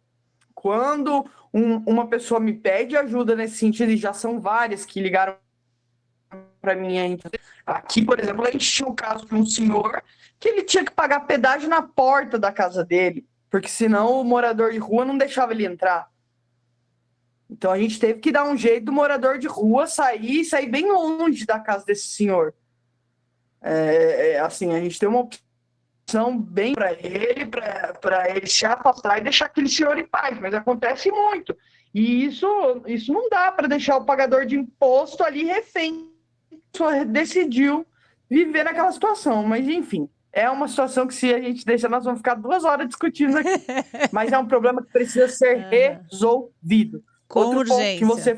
quando uma pessoa me pede ajuda nesse sentido, e já são várias que ligaram para mim, aqui, por exemplo, a gente tinha um caso de um senhor que ele tinha que pagar pedágio na porta da casa dele, porque senão o morador de rua não deixava ele entrar. Então a gente teve que dar um jeito do morador de rua sair bem longe da casa desse senhor. Assim, a gente tem uma opção bem para ele se afastar e deixar aquele senhor em paz, mas acontece muito. E isso não dá para deixar o pagador de imposto ali refém. Só decidiu viver naquela situação, mas enfim. É uma situação que, se a gente deixar, nós vamos ficar 2 horas discutindo aqui. Mas é um problema que precisa ser resolvido. Com Outro ponto que você urgência.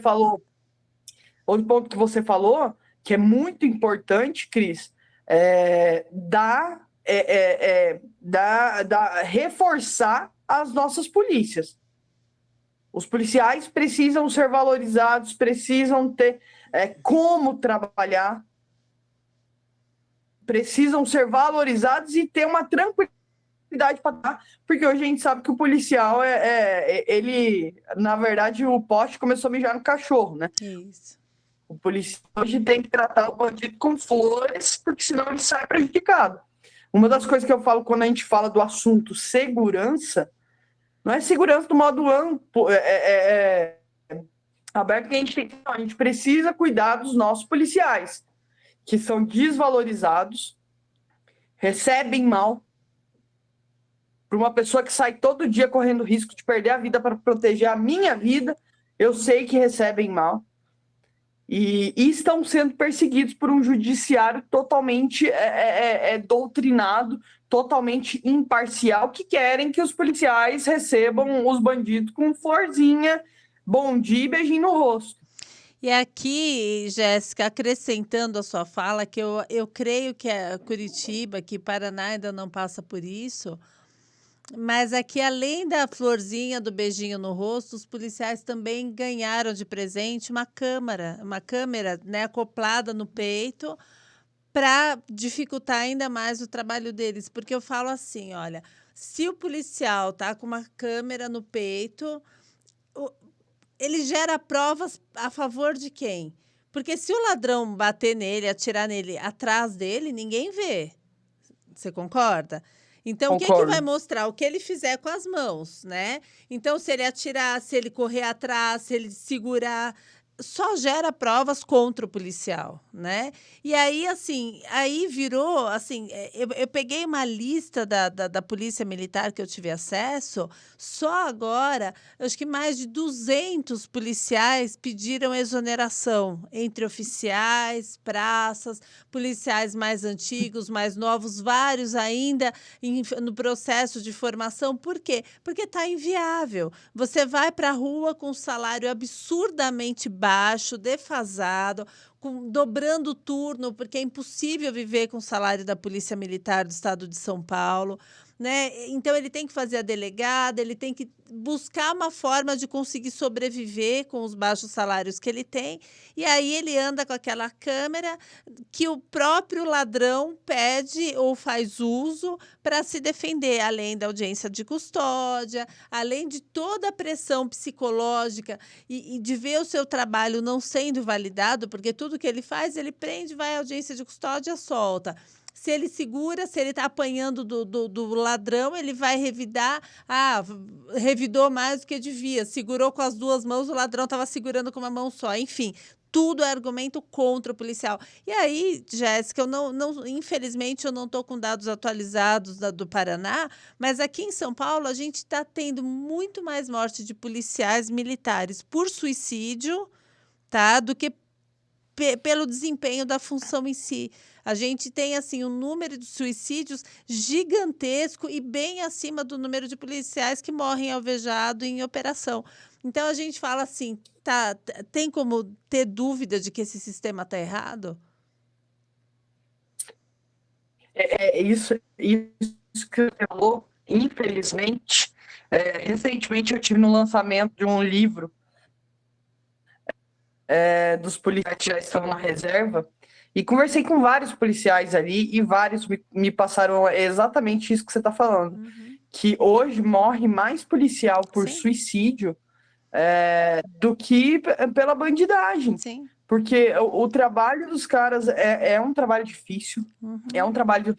falou, que é muito importante, Cris, reforçar as nossas polícias. Os policiais precisam ser valorizados, precisam ter como trabalhar, precisam ser valorizados e ter uma tranquilidade para dar, porque hoje a gente sabe que o policial ele, na verdade, o poste começou a mijar no cachorro, né? Isso. O policial hoje tem que tratar o bandido com flores, porque senão ele sai prejudicado. Uma das coisas que eu falo quando a gente fala do assunto segurança, não é segurança do modo amplo, aberto, que a gente precisa cuidar dos nossos policiais, que são desvalorizados, recebem mal. Para uma pessoa que sai todo dia correndo risco de perder a vida para proteger a minha vida, eu sei que recebem mal. E estão sendo perseguidos por um judiciário totalmente doutrinado, totalmente imparcial, que querem que os policiais recebam os bandidos com florzinha, bom dia e beijinho no rosto. E aqui, Jéssica, acrescentando a sua fala, que eu creio que a Curitiba, que Paraná ainda não passa por isso, mas aqui, além da florzinha do beijinho no rosto, os policiais também ganharam de presente uma câmera, né, acoplada no peito, para dificultar ainda mais o trabalho deles. Porque eu falo assim, olha, se o policial tá com uma câmera no peito, ele gera provas a favor de quem? Porque se o ladrão bater nele, atirar nele atrás dele, ninguém vê. Você concorda? Então, o que que vai Concordo. mostrar? O que ele fizer com as mãos, né? Então, se ele atirar, se ele correr atrás, se ele segurar, só gera provas contra o policial, né? E aí, assim, aí virou, assim, eu peguei uma lista da Polícia Militar que eu tive acesso, só agora, eu acho que mais de 200 policiais pediram exoneração, entre oficiais, praças, policiais mais antigos, mais novos, vários ainda no processo de formação. Por quê? Porque está inviável. Você vai para a rua com um salário absurdamente baixo, defasado, dobrando o turno, porque é impossível viver com o salário da Polícia Militar do Estado de São Paulo, né? Então, ele tem que fazer a delegada, ele tem que buscar uma forma de conseguir sobreviver com os baixos salários que ele tem, e aí ele anda com aquela câmera que o próprio ladrão pede ou faz uso para se defender, além da audiência de custódia, além de toda a pressão psicológica e de ver o seu trabalho não sendo validado, porque tudo que ele faz, ele prende, vai à audiência de custódia, solta. Se ele segura, se ele está apanhando do ladrão, ele vai revidar. Ah, revidou mais do que devia. Segurou com as 2 mãos, o ladrão estava segurando com uma mão só. Enfim, tudo é argumento contra o policial. E aí, Jéssica, infelizmente, eu não estou com dados atualizados do Paraná, mas aqui em São Paulo a gente está tendo muito mais morte de policiais militares por suicídio, tá, do que pelo desempenho da função em si. A gente tem, assim, um número de suicídios gigantesco e bem acima do número de policiais que morrem alvejado em operação. Então, a gente fala assim, tem como ter dúvida de que esse sistema está errado? Isso que você falou, infelizmente. Recentemente eu tive no lançamento de um livro dos policiais que já estão na reserva, e conversei com vários policiais ali, e vários me passaram exatamente isso que você está falando. Que hoje morre mais policial por Sim. suicídio do que pela bandidagem. Sim. Porque o trabalho dos caras é um trabalho difícil, é um trabalho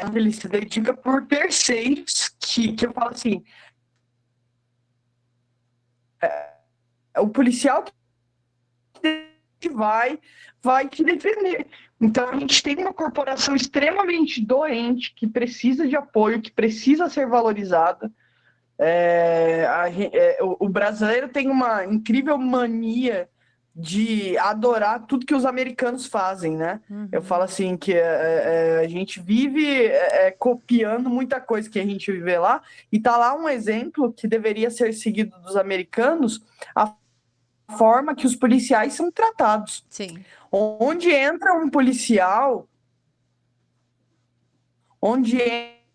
onde ele se dedica por terceiros, que eu falo assim, o policial que vai te defender. Então, a gente tem uma corporação extremamente doente, que precisa de apoio, que precisa ser valorizada. O brasileiro tem uma incrível mania de adorar tudo que os americanos fazem, né? Eu falo assim que a gente vive copiando muita coisa que a gente vê lá, e tá lá um exemplo que deveria ser seguido dos americanos, a forma que os policiais são tratados. Sim. Onde entra um policial, onde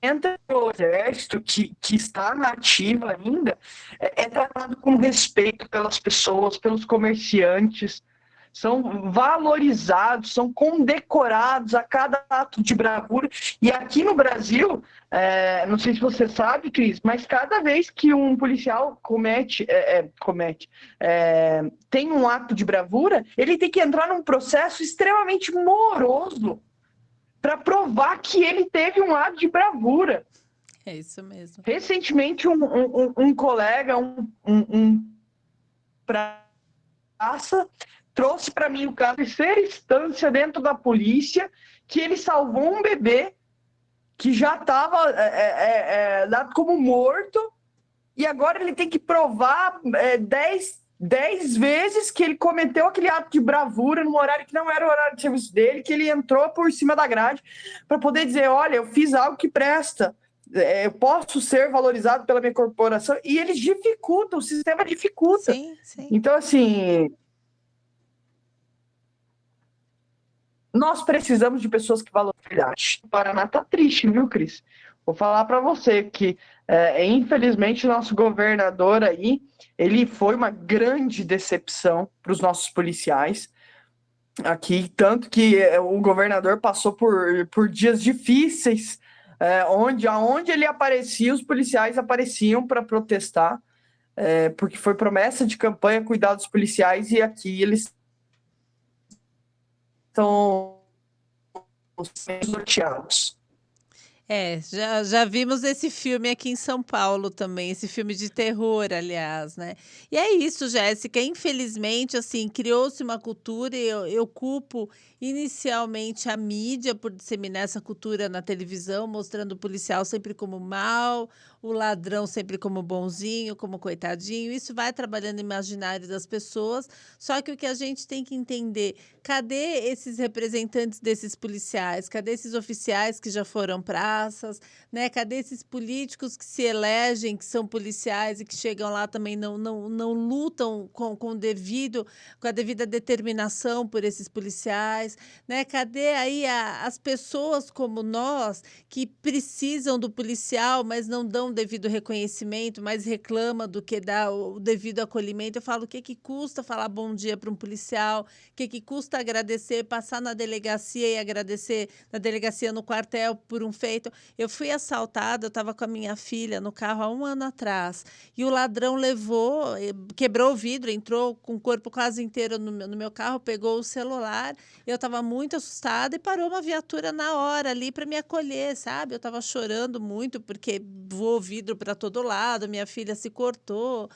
entra o exército que está na ativa ainda, é tratado com respeito pelas pessoas, pelos comerciantes, são valorizados, são condecorados a cada ato de bravura. E aqui no Brasil, não sei se você sabe, Cris, mas cada vez que um policial tem um ato de bravura, ele tem que entrar num processo extremamente moroso para provar que ele teve um ato de bravura. É isso mesmo. Recentemente, um colega, praça, trouxe para mim o caso de terceira instância dentro da polícia, que ele salvou um bebê que já estava dado como morto, e agora ele tem que provar 10 vezes que ele cometeu aquele ato de bravura num horário que não era o horário de serviço dele, que ele entrou por cima da grade para poder dizer, olha, eu fiz algo que presta, eu posso ser valorizado pela minha corporação, e eles dificultam, o sistema dificulta. Sim, sim. Então, assim, nós precisamos de pessoas que valorizam a verdade. O Paraná tá triste, viu, Cris? Vou falar para você que, infelizmente, nosso governador aí, ele foi uma grande decepção para os nossos policiais aqui, tanto que o governador passou por dias difíceis, aonde ele aparecia, os policiais apareciam para protestar, porque foi promessa de campanha cuidar dos policiais, e aqui eles estão sorteados. Já vimos esse filme aqui em São Paulo também, esse filme de terror, aliás, né? E é isso, Jéssica. Infelizmente, assim, criou-se uma cultura, e eu culpo inicialmente a mídia por disseminar essa cultura na televisão, mostrando o policial sempre como mal, o ladrão sempre como bonzinho, como coitadinho. Isso vai trabalhando o imaginário das pessoas. Só que o que a gente tem que entender, cadê esses representantes desses policiais? Cadê esses oficiais que já foram praças, né? Cadê esses políticos que se elegem, que são policiais e que chegam lá também não lutam com a devida determinação por esses policiais, né? Cadê aí as pessoas como nós que precisam do policial, mas não dão o devido reconhecimento, mas reclama do que dá o devido acolhimento? Eu falo, o que que custa falar bom dia para um policial? O que que custa agradecer, passar na delegacia e agradecer na delegacia, no quartel, por um feito? Eu fui assaltada, eu estava com a minha filha no carro há 1 ano atrás, e o ladrão levou, quebrou o vidro, entrou com o corpo quase inteiro no meu carro, pegou o celular, eu estava muito assustada e parou uma viatura na hora ali para me acolher, sabe? Eu estava chorando muito porque voou vidro para todo lado, minha filha se cortou.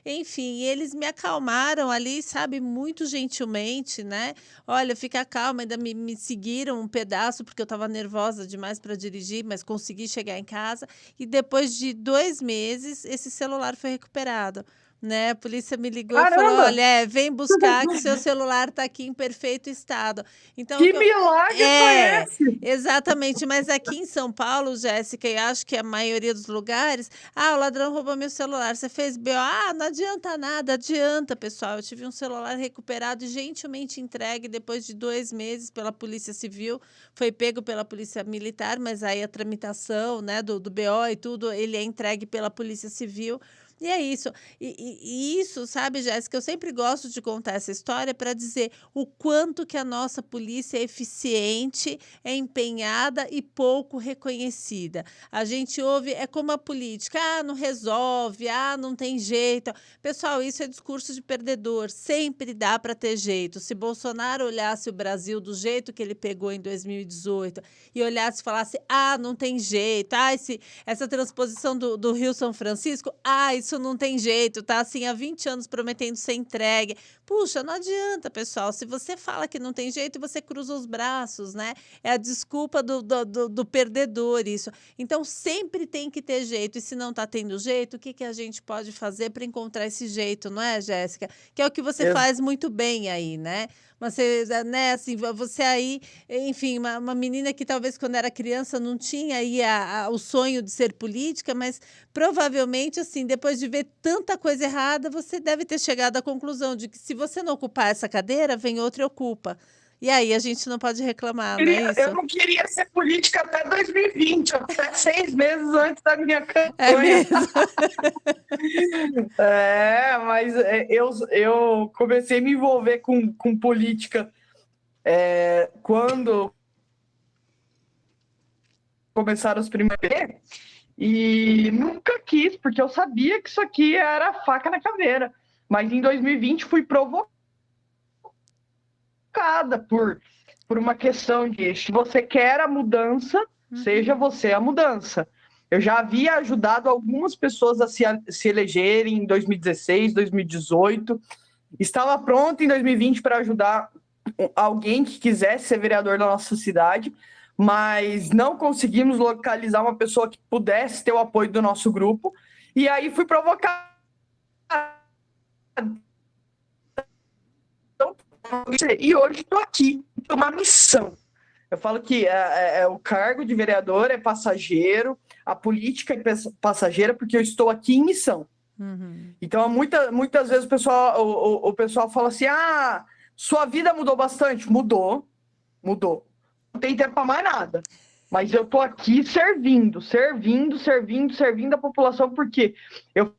Enfim, eles me acalmaram ali, sabe, muito gentilmente, né? Olha, fica calma, ainda me seguiram um pedaço, porque eu estava nervosa demais para dirigir, mas consegui chegar em casa. E depois de 2 meses, esse celular foi recuperado. Né? A polícia me ligou e falou: Caramba! olha, vem buscar que seu celular está aqui em perfeito estado. Então, Que milagre foi esse? exatamente, mas aqui em São Paulo, Jéssica, e acho que a maioria dos lugares, o ladrão roubou meu celular, você fez BO? Não adianta nada, adianta, pessoal. Eu tive um celular recuperado e gentilmente entregue depois de 2 meses pela Polícia Civil, foi pego pela Polícia Militar, mas aí a tramitação, né, do BO e tudo, ele é entregue pela Polícia Civil. E é isso. E isso, sabe, Jéssica, eu sempre gosto de contar essa história para dizer o quanto que a nossa polícia é eficiente, é empenhada e pouco reconhecida. A gente ouve, é como a política, não resolve, não tem jeito. Pessoal, isso é discurso de perdedor, sempre dá para ter jeito. Se Bolsonaro olhasse o Brasil do jeito que ele pegou em 2018 e olhasse e falasse, não tem jeito, essa transposição do Rio São Francisco, isso isso não tem jeito, tá assim há 20 anos prometendo ser entregue. Puxa, não adianta, pessoal. Se você fala que não tem jeito, você cruza os braços, né? É a desculpa do perdedor, isso. Então, sempre tem que ter jeito. E se não tá tendo jeito, o que que a gente pode fazer para encontrar esse jeito, não é, Jéssica? Que é o que você Ex- faz muito bem aí, né? Mas você, né, assim, você aí, enfim, uma menina que talvez quando era criança não tinha aí o sonho de ser política, mas provavelmente, assim, depois de ver tanta coisa errada, você deve ter chegado à conclusão de que se você não ocupar essa cadeira, vem outra e ocupa. E aí a gente não pode reclamar, não é Eu isso? não queria ser política até 2020, até 6 meses antes da minha É campanha. mesmo. Mas eu comecei a me envolver com política quando começaram os primeiros e nunca quis, porque eu sabia que isso aqui era faca na caveira. Mas em 2020 fui provocada por uma questão de se você quer a mudança, seja você a mudança. Eu já havia ajudado algumas pessoas a se elegerem em 2016, 2018. Estava pronto em 2020 para ajudar alguém que quisesse ser vereador da nossa cidade, mas não conseguimos localizar uma pessoa que pudesse ter o apoio do nosso grupo. E aí fui provocado. E hoje estou aqui, tem uma missão. Eu falo que o cargo de vereador é passageiro, a política é passageira, porque eu estou aqui em missão. Uhum. Então, muitas vezes o pessoal fala assim: ah, sua vida mudou bastante. Mudou. Não tem tempo para mais nada. Mas eu estou aqui servindo a população, porque eu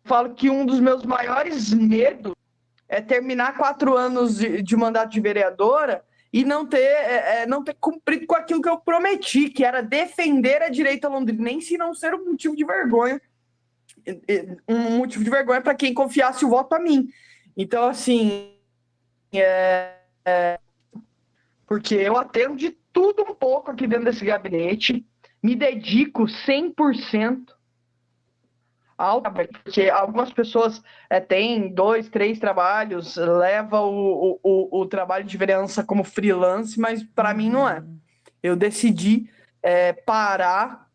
falo que um dos meus maiores medos é terminar 4 anos de mandato de vereadora e não ter cumprido com aquilo que eu prometi, que era defender a direita londrinense e não ser um motivo de vergonha. Um motivo de vergonha para quem confiasse o voto a mim. Então, assim, porque eu atendo de tudo um pouco aqui dentro desse gabinete, me dedico 100% ao trabalho, porque algumas pessoas têm 2, 3 trabalhos, leva o trabalho de vereança como freelance, mas para mim não é. Eu decidi parar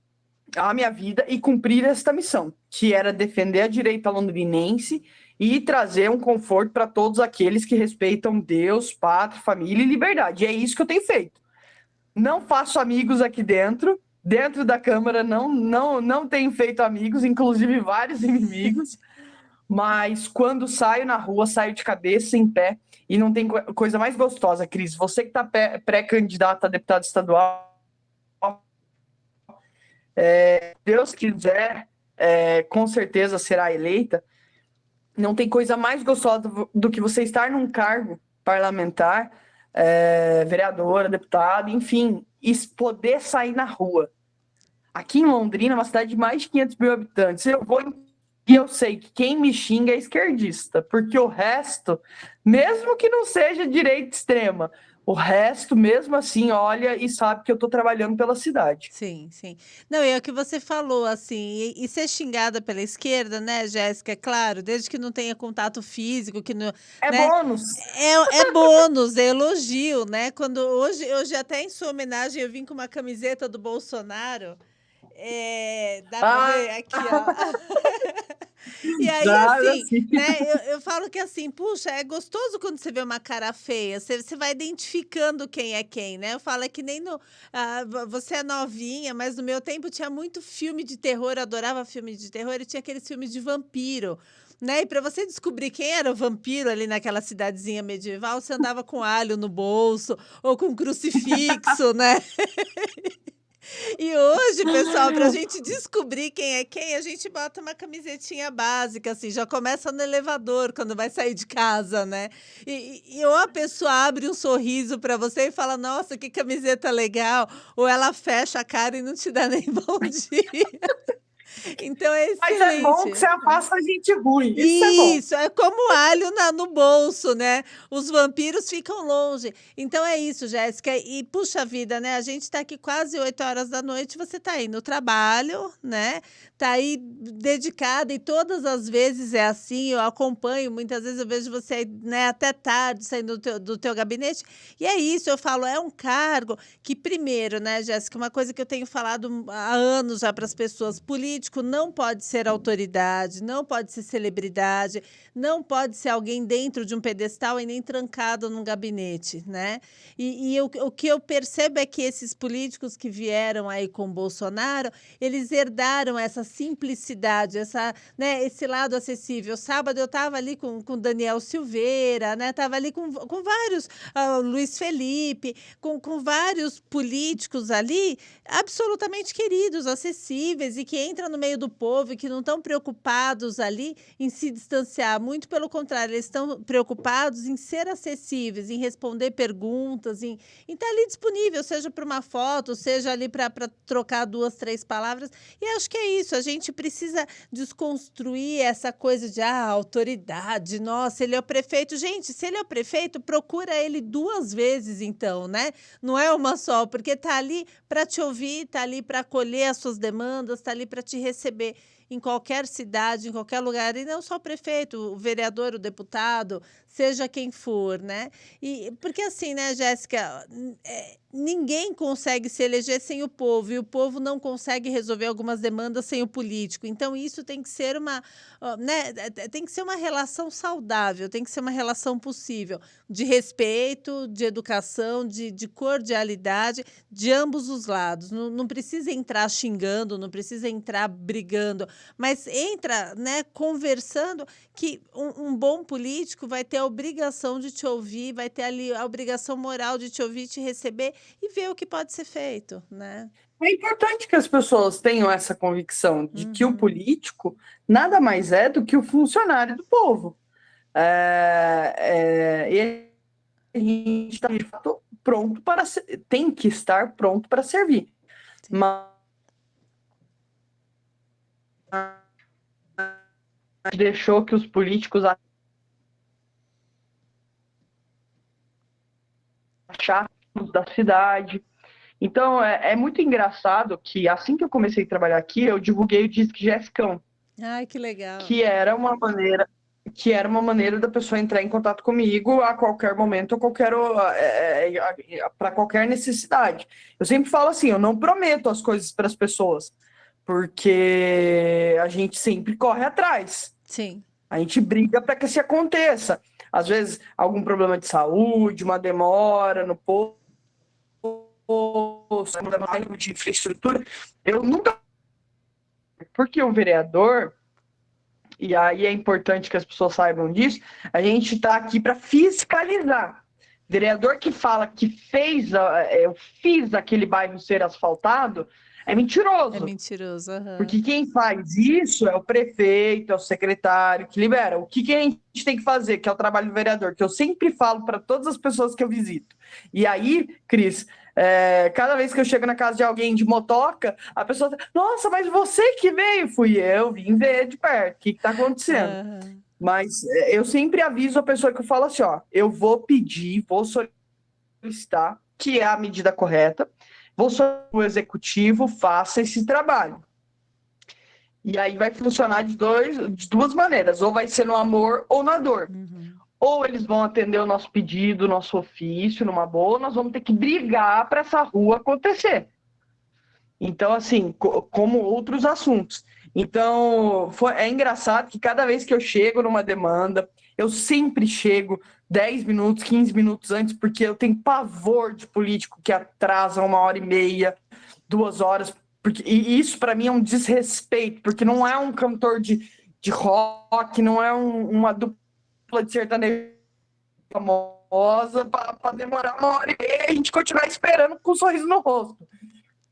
a minha vida e cumprir esta missão, que era defender a direita londrinense e trazer um conforto para todos aqueles que respeitam Deus, pátria, família e liberdade. E é isso que eu tenho feito. Não faço amigos aqui dentro da Câmara não tenho feito amigos, inclusive vários inimigos, mas quando saio na rua, saio de cabeça, em pé, e não tem coisa mais gostosa, Cris. Você que está pré-candidato a deputado estadual, Deus quiser, com certeza será eleita. Não tem coisa mais gostosa do que você estar num cargo parlamentar, vereadora, deputado, enfim, e poder sair na rua. Aqui em Londrina, uma cidade de mais de 500 mil habitantes, e eu sei que quem me xinga é esquerdista, porque o resto, mesmo que não seja direita extrema, o resto, mesmo assim, olha e sabe que eu estou trabalhando pela cidade. Sim, sim. Não, e é o que você falou, assim, e ser xingada pela esquerda, né, Jéssica, é claro, desde que não tenha contato físico, que não, É né, bônus. é bônus, é elogio, né? Quando hoje até em sua homenagem eu vim com uma camiseta do Bolsonaro, dá para ver Ah, aqui, ó. E aí, dá, assim, assim. né, eu falo que assim, puxa, é gostoso quando você vê uma cara feia, você vai identificando quem é quem, né? Eu falo, é que nem você é novinha, mas no meu tempo tinha muito filme de terror, eu adorava filme de terror, e tinha aqueles filmes de vampiro, né? E para você descobrir quem era o vampiro ali naquela cidadezinha medieval, você andava com alho no bolso, ou com crucifixo, né? E hoje, pessoal, para a gente descobrir quem é quem, a gente bota uma camisetinha básica, assim, já começa no elevador quando vai sair de casa, né? E ou a pessoa abre um sorriso para você e fala, nossa, que camiseta legal, ou ela fecha a cara e não te dá nem bom dia. Então é Mas é bom excelente. que você afasta a gente ruim, isso é bom. Isso, é como alho no bolso, né, os vampiros ficam longe. Então é isso, Jéssica, e puxa vida, né, a gente está aqui quase 8 horas da noite, você está aí no trabalho, né, tá aí dedicada e todas as vezes é assim, eu acompanho, muitas vezes eu vejo você aí, né, até tarde saindo do teu gabinete, e é isso, eu falo, é um cargo que primeiro, né, Jéssica, uma coisa que eu tenho falado há anos já para as pessoas, político não pode ser autoridade, não pode ser celebridade, não pode ser alguém dentro de um pedestal e nem trancado num gabinete, né? E o que eu percebo é que esses políticos que vieram aí com Bolsonaro, eles herdaram essa simplicidade, né, esse lado acessível. Sábado eu estava ali com Daniel Silveira, né? Estava ali com vários, Luiz Felipe, com vários políticos ali, absolutamente queridos, acessíveis e que entram no meio do povo e que não estão preocupados ali em se distanciar. Muito pelo contrário, eles estão preocupados em ser acessíveis, em responder perguntas, em estar ali disponível, seja para uma foto, seja ali para trocar 2, 3 palavras. E acho que é isso, a gente precisa desconstruir essa coisa de autoridade, nossa, ele é o prefeito. Gente, se ele é o prefeito, procura ele 2 vezes então, né? Não é uma só, porque está ali para te ouvir, está ali para acolher as suas demandas, está ali para te receber em qualquer cidade, em qualquer lugar, e não só o prefeito, o vereador, o deputado, seja quem for, né? E porque assim, né, Jéssica, ninguém consegue se eleger sem o povo, e o povo não consegue resolver algumas demandas sem o político. Então, isso tem que ser né, tem que ser uma relação saudável, tem que ser uma relação possível de respeito, de educação, de cordialidade de ambos os lados. Não, não precisa entrar xingando, não precisa entrar brigando, mas entra, né, conversando, que um bom político vai ter a obrigação de te ouvir, vai ter ali a obrigação moral de te ouvir, te receber e ver o que pode ser feito, né? É importante que as pessoas tenham essa convicção de que o político nada mais é do que o funcionário do povo. E a gente está, de fato, pronto para... Tem que estar pronto para servir. Sim. Mas deixou que os políticos achassem da cidade. Então, é muito engraçado que assim que eu comecei a trabalhar aqui, eu divulguei o Disque Jessicão, Ai, que legal. que era uma maneira da pessoa entrar em contato comigo a qualquer momento, para qualquer necessidade. Eu sempre falo assim, eu não prometo as coisas para as pessoas, porque a gente sempre corre atrás. Sim. A gente briga para que isso aconteça. Às vezes, algum problema de saúde, uma demora no posto, de infraestrutura. Eu nunca... Porque o vereador, e aí é importante que as pessoas saibam disso, a gente está aqui para fiscalizar. Vereador que fala que eu fiz aquele bairro ser asfaltado, é mentiroso. É mentiroso, Porque quem faz isso é o prefeito, é o secretário que libera. O que a gente tem que fazer, que é o trabalho do vereador, que eu sempre falo para todas as pessoas que eu visito. E aí, Cris, cada vez que eu chego na casa de alguém de motoca, a pessoa fala, nossa, mas você que veio? Fui eu, vim ver de perto, o que está acontecendo? Mas eu sempre aviso a pessoa que eu falo assim, ó, eu vou pedir, vou solicitar, que é a medida correta, vou solicitar o executivo, faça esse trabalho. E aí vai funcionar de 2 maneiras, ou vai ser no amor ou na dor. Ou eles vão atender o nosso pedido, o nosso ofício, numa boa, ou nós vamos ter que brigar para essa rua acontecer. Então, assim, como outros assuntos. Então, é engraçado que cada vez que eu chego numa demanda, eu sempre chego 10 minutos, 15 minutos antes, porque eu tenho pavor de político que atrasa 1h30, 2 horas, e isso para mim é um desrespeito, porque não é um cantor de rock, não é uma dupla de sertanejo famosa para demorar 1h30 e a gente continuar esperando com um sorriso no rosto.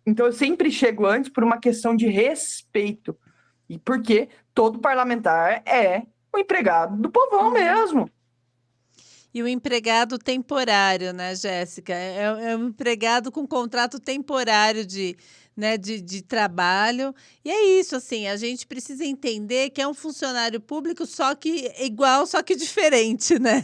Então, eu sempre chego antes por uma questão de respeito. E porque todo parlamentar é o empregado do povão mesmo. E o empregado temporário, né, Jéssica? É um empregado com contrato temporário né, de trabalho. E é isso, assim, a gente precisa entender que é um funcionário público, só que igual, só que diferente, né?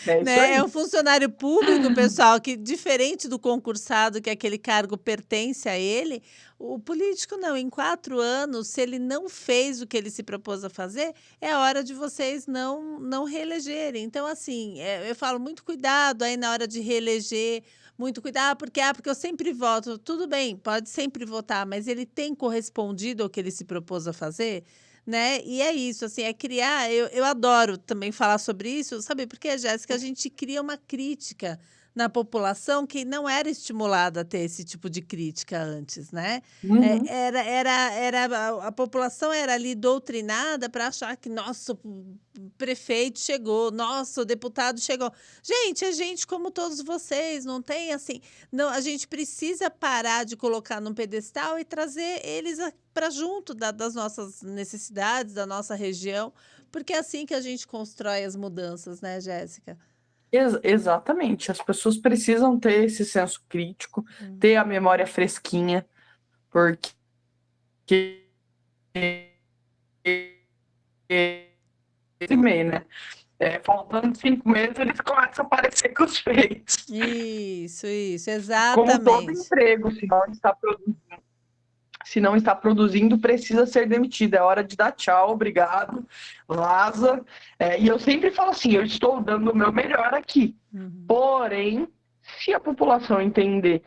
É isso Né, é aí. um funcionário público, pessoal, que diferente do concursado, que aquele cargo pertence a ele, o político não. Em 4 anos, se ele não fez o que ele se propôs a fazer, é hora de vocês não reelegerem. Então, assim, eu falo muito cuidado aí na hora de reeleger, muito cuidado, porque eu sempre voto. Tudo bem, pode sempre votar, mas ele tem correspondido ao que ele se propôs a fazer? Né, e é isso, assim, é criar eu adoro também falar sobre isso, sabe por quê, Jéssica? A gente cria uma crítica na população que não era estimulada a ter esse tipo de crítica antes, né. Uhum. Era a população era ali doutrinada para achar que: "Nossa, o prefeito chegou, nossa, o deputado chegou". Gente, é gente como todos vocês, não tem assim não, a gente precisa parar de colocar num pedestal e trazer eles para junto das nossas necessidades, da nossa região, porque é assim que a gente constrói as mudanças, né, Jéssica? Exatamente. As pessoas precisam ter esse senso crítico, Hum. ter a memória fresquinha, porque esse mês, né? Faltando 5 meses, eles começam a aparecer com os feitos. Isso, Como todo exatamente. emprego, se não está produzindo, precisa ser demitido. É hora de dar tchau, obrigado, vaza. E eu sempre falo assim: eu estou dando o meu melhor aqui. Uhum. Porém, se a população entender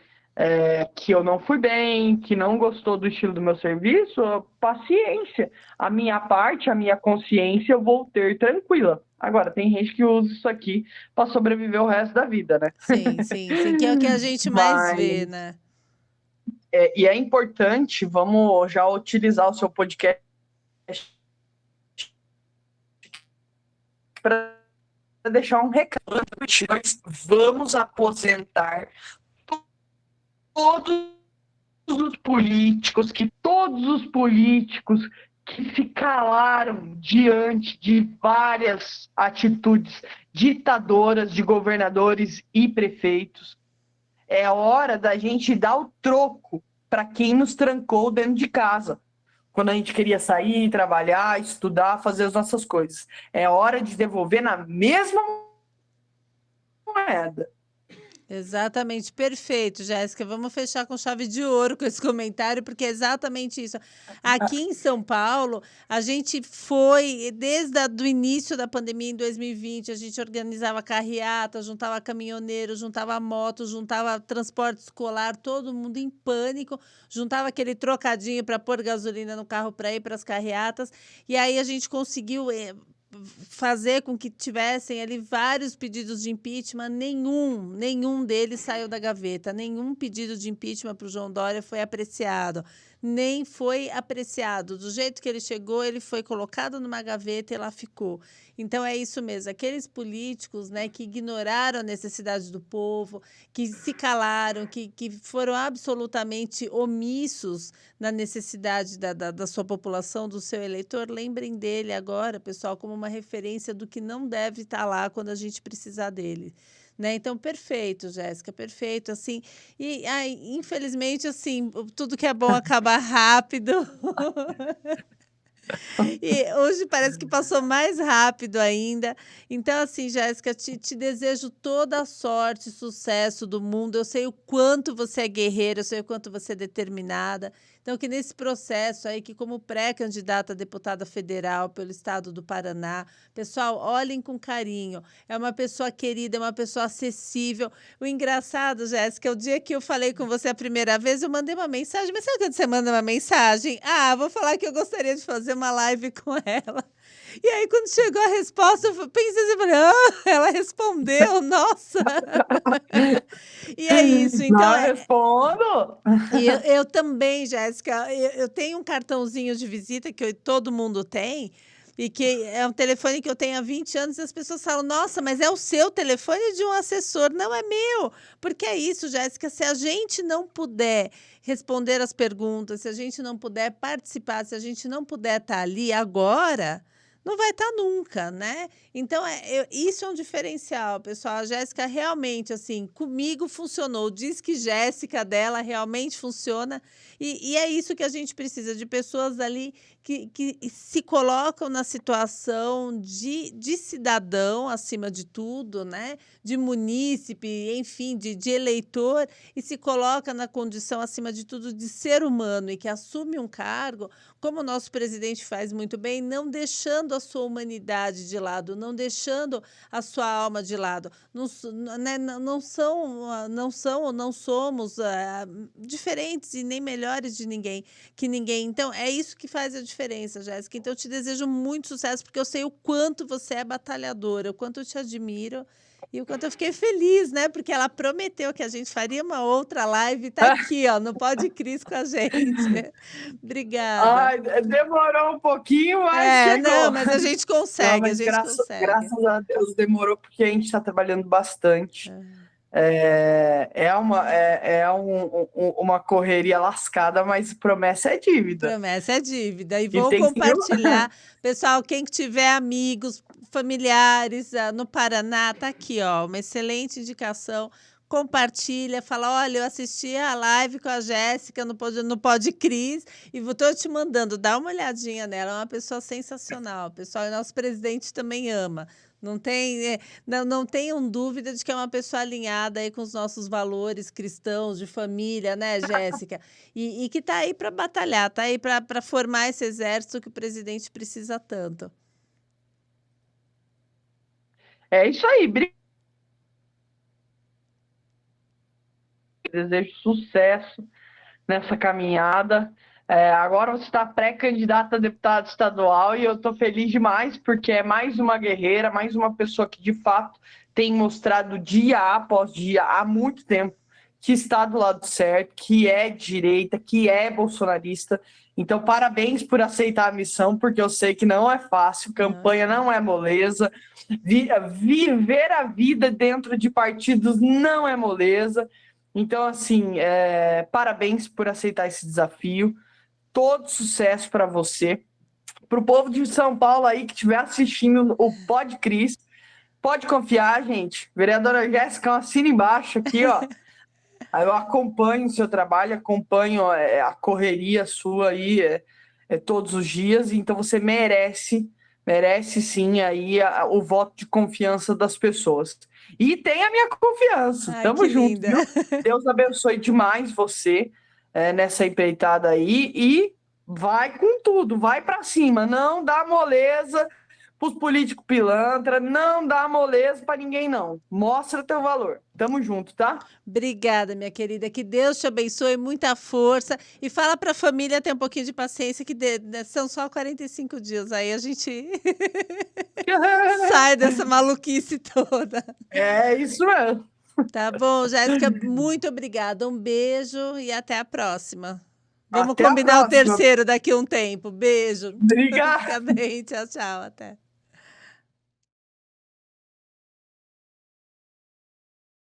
que eu não fui bem, que não gostou do estilo do meu serviço, paciência. A minha parte, a minha consciência, eu vou ter tranquila. Agora, tem gente que usa isso aqui para sobreviver o resto da vida, né? Sim, sim, sim, que é o que a gente mais Mas vê, né? e é importante, vamos já utilizar o seu podcast para deixar um recado. Nós vamos aposentar todos todos os políticos que se calaram diante de várias atitudes ditadoras de governadores e prefeitos. É hora da gente dar o troco para quem nos trancou dentro de casa, quando a gente queria sair, trabalhar, estudar, fazer as nossas coisas. É hora de devolver na mesma moeda. Exatamente, perfeito, Jéssica. Vamos fechar com chave de ouro com esse comentário, porque é exatamente isso. Aqui em São Paulo, a gente foi, desde o início da pandemia em 2020, a gente organizava carreata, juntava caminhoneiro, juntava moto, juntava transporte escolar, todo mundo em pânico, juntava aquele trocadinho para pôr gasolina no carro para ir para as carreatas, e aí a gente conseguiu fazer com que tivessem ali vários pedidos de impeachment, nenhum deles saiu da gaveta, nenhum pedido de impeachment para o João Dória foi apreciado, nem foi apreciado. Do jeito que ele chegou, ele foi colocado numa gaveta e lá ficou. Então é isso mesmo, aqueles políticos, né, que ignoraram a necessidade do povo, que se calaram, que foram absolutamente omissos na necessidade da sua população, do seu eleitor, lembrem dele agora, pessoal, como uma referência do que não deve estar lá quando a gente precisar dele. Né? Então, perfeito, Jéssica, perfeito, assim, e ai, infelizmente, assim, tudo que é bom acaba rápido. E hoje parece que passou mais rápido ainda. Então, assim, Jéssica, te desejo toda a sorte, sucesso do mundo. Eu sei o quanto você é guerreira, eu sei o quanto você é determinada. Então, que nesse processo aí, que como pré-candidata a deputada federal pelo estado do Paraná, pessoal, olhem com carinho. É uma pessoa querida, é uma pessoa acessível. O engraçado, Jéssica, o dia que eu falei com você a primeira vez, eu mandei uma mensagem. Mas sabe quando você manda uma mensagem? Ah, vou falar que eu gostaria de fazer uma live com ela. E aí, quando chegou a resposta, eu pensei assim, falei, ela respondeu, nossa. E é isso, então Não respondo. e eu também, Jéssica, eu tenho um cartãozinho de visita que todo mundo tem, e que é um telefone que eu tenho há 20 anos, e as pessoas falam: "Nossa, mas é o seu telefone de um assessor". Não, é meu. Porque é isso, Jéssica, se a gente não puder responder as perguntas, se a gente não puder participar, se a gente não puder estar ali agora, não vai estar nunca, né? Então, isso é um diferencial, pessoal. A Jéssica realmente, assim, comigo funcionou. Diz que Jéssica dela realmente funciona. E é isso que a gente precisa, de pessoas ali que se colocam na situação de cidadão, acima de tudo, né? De munícipe, enfim, de eleitor, e se coloca na condição, acima de tudo, de ser humano e que assume um cargo, como o nosso presidente faz muito bem, não deixando a sua humanidade de lado, não deixando a sua alma de lado. Não, né, não são ou não somos diferentes e nem melhores que ninguém. Então, é isso que faz a diferença, Jéssica. Então, eu te desejo muito sucesso, porque eu sei o quanto você é batalhadora, o quanto eu te admiro. E o quanto eu fiquei feliz, né? Porque ela prometeu que a gente faria uma outra live, tá aqui, ó, no Pod Cris com a gente. Obrigada. Ai, demorou um pouquinho, mas chegou. Não, mas a gente Não, consegue, a mas gente consegue. graças a Deus demorou, porque a gente está trabalhando bastante. Uma correria lascada, mas promessa é dívida. Promessa é dívida. E E vou tem que compartilhar. Pessoal, quem que tiver amigos, familiares no Paraná, tá aqui, ó, uma excelente indicação. Compartilha, fala: olha, eu assisti a live com a Jéssica no Pod Cris e estou te mandando, dá uma olhadinha nela, é uma pessoa sensacional. Pessoal, e nosso presidente também ama. Não tenham dúvida de que é uma pessoa alinhada aí com os nossos valores cristãos, de família, né, Jéssica? E que está aí para batalhar, está aí para formar esse exército que o presidente precisa tanto. É isso aí. Desejo sucesso nessa caminhada. Agora você está pré-candidata a deputado estadual e eu estou feliz demais, porque é mais uma guerreira, mais uma pessoa que de fato tem mostrado dia após dia, há muito tempo, que está do lado certo, que é direita, que é bolsonarista. Então, parabéns por aceitar a missão, porque eu sei que não é fácil, campanha não é moleza, viver a vida dentro de partidos não é moleza. Então, assim, parabéns por aceitar esse desafio. Todo sucesso para você. Para o povo de São Paulo aí que estiver assistindo o Pod Cris, pode confiar, gente. Vereadora Jéssica, assina embaixo aqui, ó. Eu acompanho o seu trabalho, acompanho a correria sua aí todos os dias, então você merece sim aí o voto de confiança das pessoas. E tem a minha confiança. Ai, Tamo que junto, linda. viu? Deus abençoe demais você nessa empreitada aí e vai com tudo, vai para cima, não dá moleza para os políticos pilantra, não dá moleza para ninguém não. Mostra teu valor. Tamo junto, tá? Obrigada, minha querida. Que Deus te abençoe, muita força. E fala para a família ter um pouquinho de paciência, que são só 45 dias. Aí a gente sai dessa maluquice toda. É isso mesmo. Tá bom, Jéssica? Muito obrigada. Um beijo e até a próxima. Vamos Até a combinar o próxima. terceiro daqui a um tempo. Beijo. Obrigado. Fica bem. Tchau, tchau. Até.